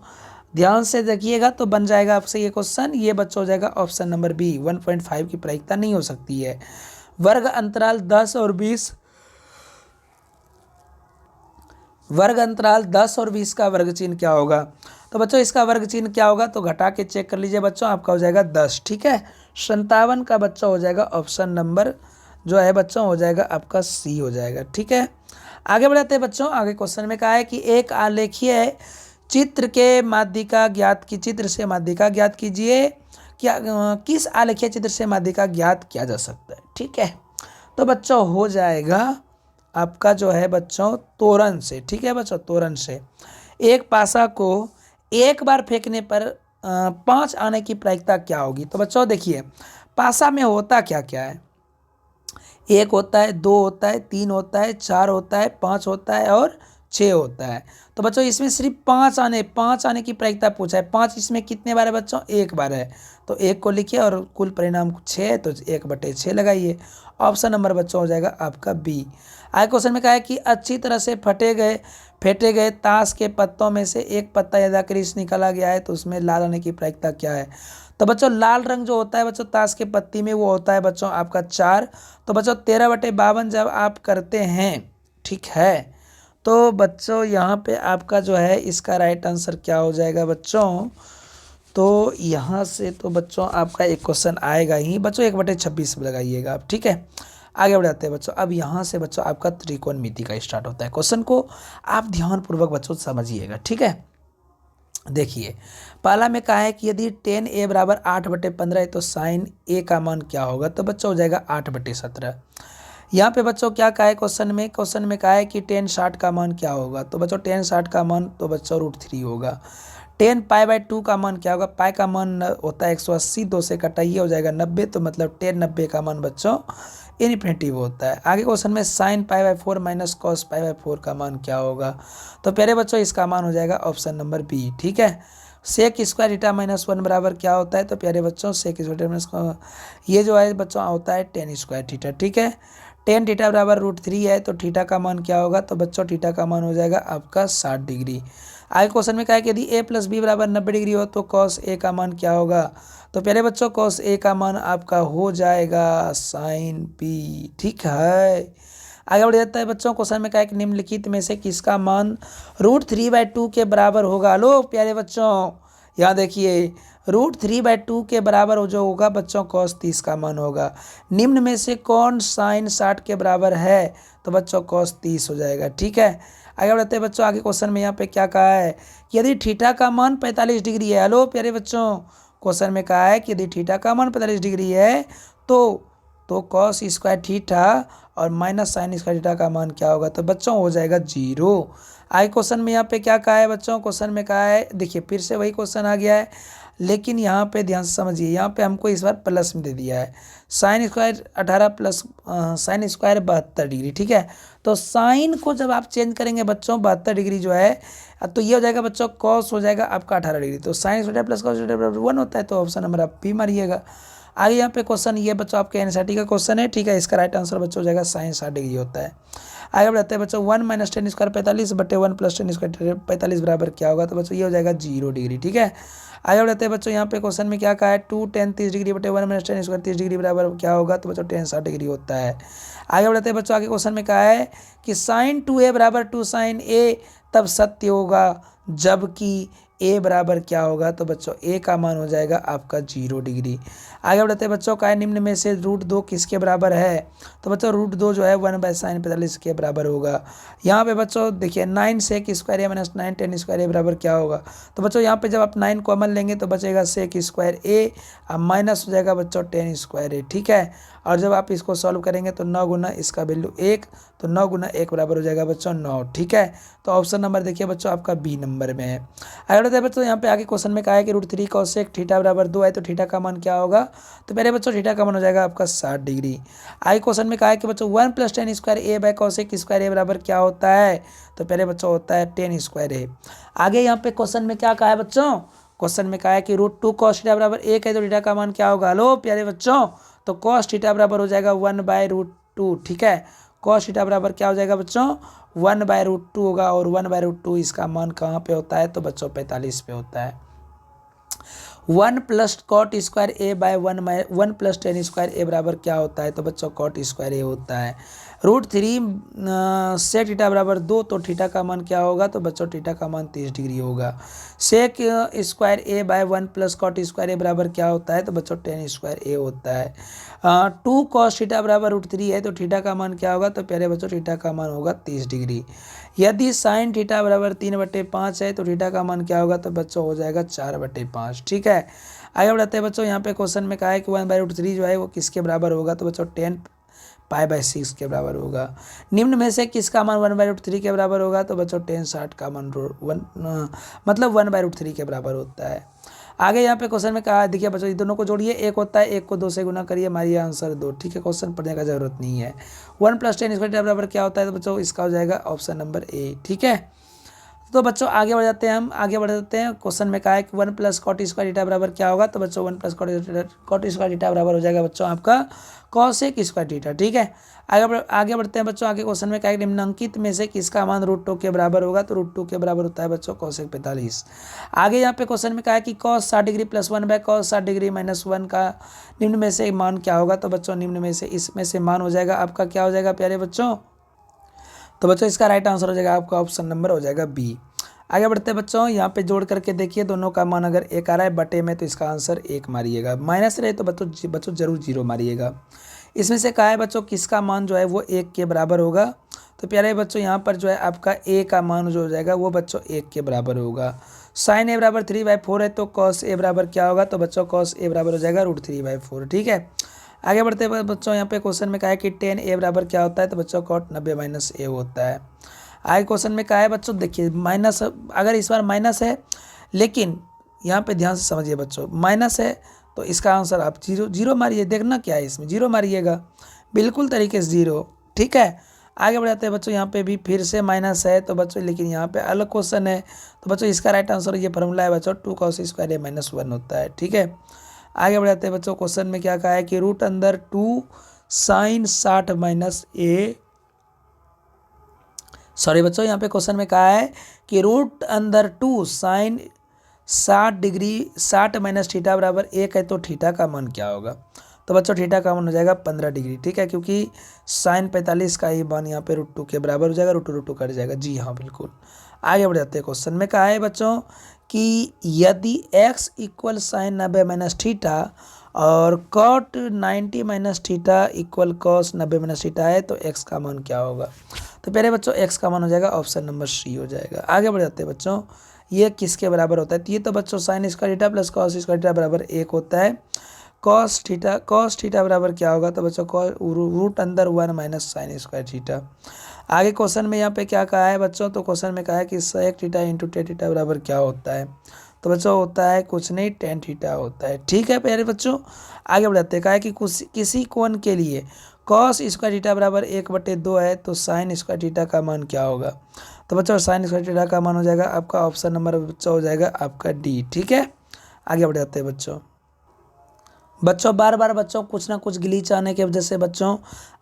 ध्यान से देखिएगा तो बन जाएगा आपसे ये क्वेश्चन, ये बच्चों हो जाएगा ऑप्शन नंबर बी, 1.5 की प्रायिकता नहीं हो सकती है। वर्ग अंतराल 10 और 20, वर्ग अंतराल 10 और 20 का वर्ग चिन्ह क्या होगा। तो बच्चों इसका वर्ग चिन्ह क्या होगा, तो घटा के चेक कर लीजिए बच्चों, आपका हो जाएगा 10। ठीक है, 57 का बच्चा हो जाएगा ऑप्शन नंबर जो है बच्चों हो जाएगा आपका सी हो जाएगा। ठीक है, आगे बढ़ाते हैं बच्चों। आगे क्वेश्चन में कहा है कि एक आलेखीय चित्र के माध्यिका ज्ञात की, चित्र से माध्यिका ज्ञात कीजिए, क्या किस आलेखीय चित्र से माध्यिका ज्ञात किया जा सकता है। ठीक है, तो बच्चों हो जाएगा आपका जो है बच्चों तोरण से। ठीक है बच्चों, तोरण से एक पासा को एक बार फेंकने पर 5 आने की प्रायिकता क्या होगी। तो बच्चों देखिए पासा में होता क्या क्या है, 1 होता है, 2 होता है, 3 होता है, 4 होता है, 5 होता है और 6 होता है। तो बच्चों इसमें सिर्फ 5 आने की प्रायिकता पूछा है। 5 इसमें कितने बार है बच्चों, 1 बार है, तो 1 को लिखिए और कुल परिणाम 6 है तो 1/6 लगाइए। ऑप्शन नंबर बच्चों हो जाएगा आपका बी। आगे क्वेश्चन में कहा है कि अच्छी तरह से फेंटे गए ताश के पत्तों में से एक पत्ता यदि क्रीज निकाला गया है तो उसमें लाल आने की प्रायिकता क्या है। तो बच्चों लाल रंग जो होता है बच्चों ताश के पत्ती में वो होता है बच्चों आपका 4। तो बच्चों 13/52 जब आप करते हैं, ठीक है, तो बच्चों यहाँ पे आपका जो है इसका राइट आंसर क्या हो जाएगा बच्चों, तो यहाँ से तो बच्चों आपका एक क्वेश्चन आएगा ही बच्चों, 1/26 लगाइएगा आप। ठीक है, आगे बढ़ जाते हैं बच्चों। अब यहाँ से बच्चों आपका त्रिकोणमिति का स्टार्ट होता है। क्वेश्चन को आप ध्यानपूर्वक बच्चों समझिएगा, ठीक है। देखिए पहला में कहा है कि यदि tan a बराबर 8/15 है तो साइन a का मान क्या होगा, तो बच्चों हो जाएगा 8/17। यहाँ पे बच्चों क्या कहा है क्वेश्चन में कहा है कि tan 60 का मान क्या होगा, तो बच्चों tan 60 का मान तो बच्चों √3 होगा। tan π/2 का मान क्या होगा, पाई का मान होता है 180, 2 से कटाइए हो जाएगा 90, तो मतलब tan 90 का मान बच्चों इन्फिनिटिव होता है। आगे क्वेश्चन में sin π/4 माइनस cos π/4 का मान क्या होगा, तो प्यारे बच्चों इसका मान हो जाएगा ऑप्शन नंबर बी, ठीक है। सेक स्क्वायर थीटा माइनस 1 बराबर क्या होता है, तो प्यारे बच्चों सेक स्क्वायर माइनस ये जो है बच्चों होता है tan स्क्वायर थीटा, ठीक है। tan थीटा बराबर √3 है, तो थीटा का मान क्या होगा, तो बच्चों थीटा का मान हो जाएगा आपका 60 डिग्री। आगे क्वेश्चन में कहा है कि यदि a + b बराबर 90 डिग्री हो तो cos a का मान क्या होगा, तो प्यारे बच्चों cos a का मान आपका हो जाएगा sin p, ठीक है। आगे बढ़ जाता है बच्चों। क्वेश्चन में कहा है कि निम्नलिखित में से किसका मान √3/2 के बराबर होगा। लो प्यारे बच्चों यहाँ देखिए √3/2 के बराबर हो जो होगा बच्चों cos 30 का मान होगा। निम्न में से कौन sin 60 के बराबर है, तो बच्चों cos 30 हो जाएगा, ठीक है। आगे बढ़ते हैं बच्चों। आगे क्वेश्चन में यहाँ पे क्या कहा है कि यदि थीटा का मान 45 डिग्री है। हेलो प्यारे बच्चों, क्वेश्चन में कहा है कि यदि थीटा का मान 45 डिग्री है तो cos स्क्वायर थीटा और माइनस साइन स्क्वायर थीटा का मान क्या होगा, तो बच्चों हो जाएगा 0। आगे क्वेश्चन में यहाँ पे क्या कहा है बच्चों, क्वेश्चन में कहा है, देखिए फिर से वही क्वेश्चन आ गया है, लेकिन यहाँ पे ध्यान से समझिए। यहाँ पे हमको इस बार प्लस में दे दिया है, sine square 18 plus sine square 72 degree, ठीक है। तो साइन को जब आप चेंज करेंगे बच्चों 72 डिग्री जो है, तो ये हो जाएगा बच्चों कॉस हो जाएगा आपका 18 डिग्री। तो साइन स्क्वायर प्लस कॉस बराबर 1 होता है, तो ऑप्शन नंबर आप बी मारिएगा। आगे यहाँ पे क्वेश्चन ये बच्चों आपके एनसीईआरटी का क्वेश्चन है, ठीक है। इसका राइट आंसर बच्चों हो जाएगा साइन 60 डिग्री होता है। आगे बढ़ते हैं बच्चों। 1 - tan स्क्वायर 45/1 + tan स्क्वायर 45 बराबर क्या होगा, तो बच्चों ये हो जाएगा 0 डिग्री, ठीक है। आगे बढ़ते हैं बच्चों। यहाँ पे क्वेश्चन में क्या कहा है 2 tan 30 डिग्री बटे 1 - tan स्क्वायर 30 डिग्री बराबर क्या होगा, तो बच्चों tan 60 डिग्री होता है। आगे बढ़ते हैं बच्चों। आगे क्वेश्चन में कहा है कि sin 2a बराबर 2 sin a तब सत्य होगा जबकि a बराबर क्या होगा, तो बच्चों a का मान हो जाएगा आपका 0 डिग्री। आगे बढ़ते हैं बच्चों। का निम्न में से √2 किसके बराबर है, तो बच्चों √2 जो है 1/sin 45 के बराबर होगा। यहाँ पे बच्चों देखिए 9 sec square a minus 9 tan square a बराबर क्या होगा, तो बच्चों यहाँ पे जब आप 9 कॉमन लेंगे तो बचेगा sec स्क्वायर a और माइनस हो जाएगा बच्चों tan स्क्वायर a, ठीक है। और जब आप इसको सॉल्व करेंगे तो 9 गुना इसका वैल्यू 1, तो 9 गुना 1 बराबर हो जाएगा बच्चों 9, ठीक है। तो ऑप्शन नंबर देखिए बच्चों आपका बी नंबर में है। आगे बढ़ते हैं बच्चों। यहाँ पे आगे क्वेश्चन में कहा है कि √3 cos थीटा बराबर 2 है, तो थीटा का मान क्या होगा, तो पहले बच्चों थीटा का मान हो जाएगा आपका 60 डिग्री। आगे क्वेश्चन में कहा है कि बच्चों 1 + tan square a cos square a बराबर क्या होता है, तो पहले बच्चों होता है tan स्क्वायर a। आगे यहाँ पे क्वेश्चन में क्या कहा है बच्चों, क्वेश्चन में कहा है कि √2 cos थीटा बराबर 1 है, तो थीटा का मान क्या होगा। हेलो प्यारे बच्चों, तो cos थीटा बराबर हो जाएगा 1/√2, ठीक है। cos थीटा बराबर क्या हो जाएगा बच्चों 1/√2 होगा, और 1/√2 इसका मान कहाँ पे होता है, तो बच्चों 45 पे होता है। 1 + cot square a by 1 + tan square a बराबर क्या होता है, तो बच्चों cot स्क्वायर a होता है। √3 सेक थीटा बराबर 2, तो थीटा का मान क्या होगा, तो बच्चों थीटा का मान 30 डिग्री होगा। Sec square a by 1 + cot square a बराबर क्या होता है, तो बच्चों tan स्क्वायर a होता है। 2 cos थीटा बराबर √3 है, तो थीटा का मान क्या होगा, तो प्यारे बच्चों थीटा का मान होगा 30 डिग्री। यदि साइन थीटा बराबर 3/5 है, तो थीटा का मान क्या होगा, तो बच्चों हो जाएगा 4/5, ठीक है। आगे बढ़ते हैं बच्चों। यहाँ पे क्वेश्चन में कहा है कि 1/√3 जो है वो किसके बराबर होगा, तो बच्चों tan π/6 के बराबर होगा। निम्न में से किसका मान 1/√3 के बराबर होगा, तो बच्चों tan 60 का मान मतलब 1/√3 के बराबर होता है। आगे यहाँ पे क्वेश्चन में कहा, देखिए बच्चों ये दोनों को जोड़िए, एक होता है, एक को 2 से गुना करिए, मारिए आंसर 2, ठीक है। क्वेश्चन पढ़ने का जरूरत नहीं है। 1 + tan स्क्वायर बराबर क्या होता है, तो बच्चों इसका हो जाएगा ऑप्शन नंबर ए, ठीक है। तो बच्चों आगे बढ़ जाते हैं, हम आगे बढ़ जाते हैं। क्वेश्चन में कहा है कि 1 + cot स्क्वायर थीटा बराबर क्या होगा, तो बच्चों 1 + cot स्क्वायर थीटा बराबर हो जाएगा बच्चों आपका cos स्क्वायर थीटा, ठीक है। आगे बढ़ते हैं बच्चों। आगे क्वेश्चन में कहा है कि निम्नलिखित में से किसका मान √2 के बराबर होगा, तो √2 के बराबर होता है बच्चों cos 45। आगे यहाँ पे क्वेश्चन में कहा है कि cos 60 डिग्री + 1/cos 60 डिग्री - 1 का निम्न में से मान क्या होगा, तो बच्चों निम्न में से इसमें से मान हो जाएगा आपका क्या हो जाएगा प्यारे बच्चों, तो बच्चों इसका राइट आंसर हो जाएगा आपका ऑप्शन नंबर हो जाएगा बी। आगे बढ़ते हैं बच्चों। यहाँ पे जोड़ करके देखिए, दोनों का मान अगर 1 आ रहा है बटे में, तो इसका आंसर 1 मारिएगा। माइनस रहे तो बच्चों जरूर 0 मारिएगा। इसमें से कहा है बच्चों किसका मान जो है वो 1 के बराबर होगा। तो प्यारे बच्चों यहाँ पर जो है आपका ए का मान जो हो जाएगा वो बच्चों 1 के बराबर होगा। साइन ए बराबर 3/4 है तो कॉस ए बराबर क्या होगा, तो बच्चों कॉस ए बराबर हो जाएगा √3/4। ठीक है, आगे बढ़ते हैं बच्चों। यहाँ पे क्वेश्चन में कहा है कि tan ए बराबर क्या होता है, तो बच्चों cot 90 - a होता है। आगे क्वेश्चन में कहा है बच्चों, देखिए माइनस, अगर इस बार माइनस है, लेकिन यहाँ पे ध्यान से समझिए बच्चों, माइनस है तो इसका आंसर आप जीरो जीरो मारिए, देखना क्या है इसमें, जीरो मारिएगा बिल्कुल तरीके से जीरो। ठीक है, आगे बढ़ जाते हैं बच्चों। यहाँ पे भी फिर से माइनस है तो बच्चों, लेकिन यहाँ पे अलग क्वेश्चन है, तो बच्चों इसका राइट आंसर ये फॉर्मूला है बच्चों 2 cos² a - 1 होता है। ठीक है, आगे बढ़ जाते हैं बच्चों। क्वेश्चन में क्या कहा है कि √2 sin 60 - a, सॉरी बच्चों, यहाँ पे क्वेश्चन में कहा है कि √2 sin 60 - थीटा बराबर 1 है, तो थीटा का मान क्या होगा, तो बच्चों थीटा का मान हो जाएगा 15 डिग्री। ठीक है, क्योंकि साइन 45 का ही मान यहाँ पे √2 के बराबर हो जाएगा, √2 कट जाएगा। जी हाँ बिल्कुल। आगे बढ़ जाते हैं। क्वेश्चन में कहा है बच्चों कि यदि x इक्वल साइन 90 - थीटा और cot 90 - theta equal cos 90 - theta है, तो x का मान क्या होगा, तो पहले बच्चों x का मान हो जाएगा ऑप्शन नंबर सी हो जाएगा। आगे बढ़ जाते हैं बच्चों, ये किसके बराबर होता है, तो ये तो बच्चों sine square theta plus cos square theta बराबर 1 होता है। कॉस थीटा बराबर क्या होगा, तो बच्चों √1 - साइन स्क्वायर थीटा। आगे क्वेश्चन में यहाँ पे क्या कहा है बच्चों, तो क्वेश्चन में कहा है कि sec theta into tan theta बराबर क्या होता है, तो बच्चों होता है कुछ नहीं, tan थीटा होता है। ठीक है प्यारे बच्चों, आगे बढ़ते हैं। कहा है कि किसी कोण के लिए cos स्क्वायर थीटा बराबर 1/2 है, तो साइन स्क्वायर थीटा का मान क्या होगा, तो बच्चों साइन स्क्वायर थीटा का मान हो जाएगा आपका ऑप्शन नंबर बच्चों हो जाएगा आपका डी। ठीक है, आगे बढ़ जाते हैं बच्चों बार बार बच्चों कुछ ना कुछ ग्लिच आने की वजह से बच्चों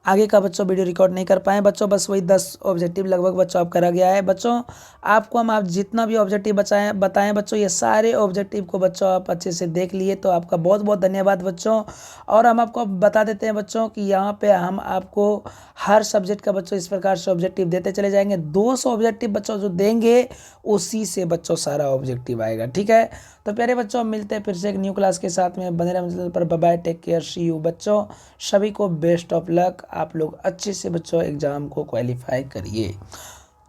आगे का बच्चों वीडियो रिकॉर्ड नहीं कर पाए बच्चों, बस वही 10 ऑब्जेक्टिव लगभग बच्चों आप करा गया है बच्चों। आपको हम आप जितना भी ऑब्जेक्टिव बताएं बच्चों, ये सारे ऑब्जेक्टिव को बच्चों आप अच्छे से देख लिए, तो आपका बहुत बहुत धन्यवाद बच्चों। और हम आपको बता देते हैं बच्चों कि यहाँ पे हम आपको हर सब्जेक्ट का बच्चों इस प्रकार से ऑब्जेक्टिव देते चले जाएंगे। 200 ऑब्जेक्टिव बच्चों जो देंगे उसी से बच्चों सारा ऑब्जेक्टिव आएगा। ठीक है, तो प्यारे बच्चों मिलते हैं फिर से एक न्यू क्लास के साथ में, बने रहे चैनल पर। Bye bye, take care, see you बच्चों, सभी को बेस्ट ऑफ लक। आप लोग अच्छे से बच्चों एग्जाम को क्वालिफाई करिए।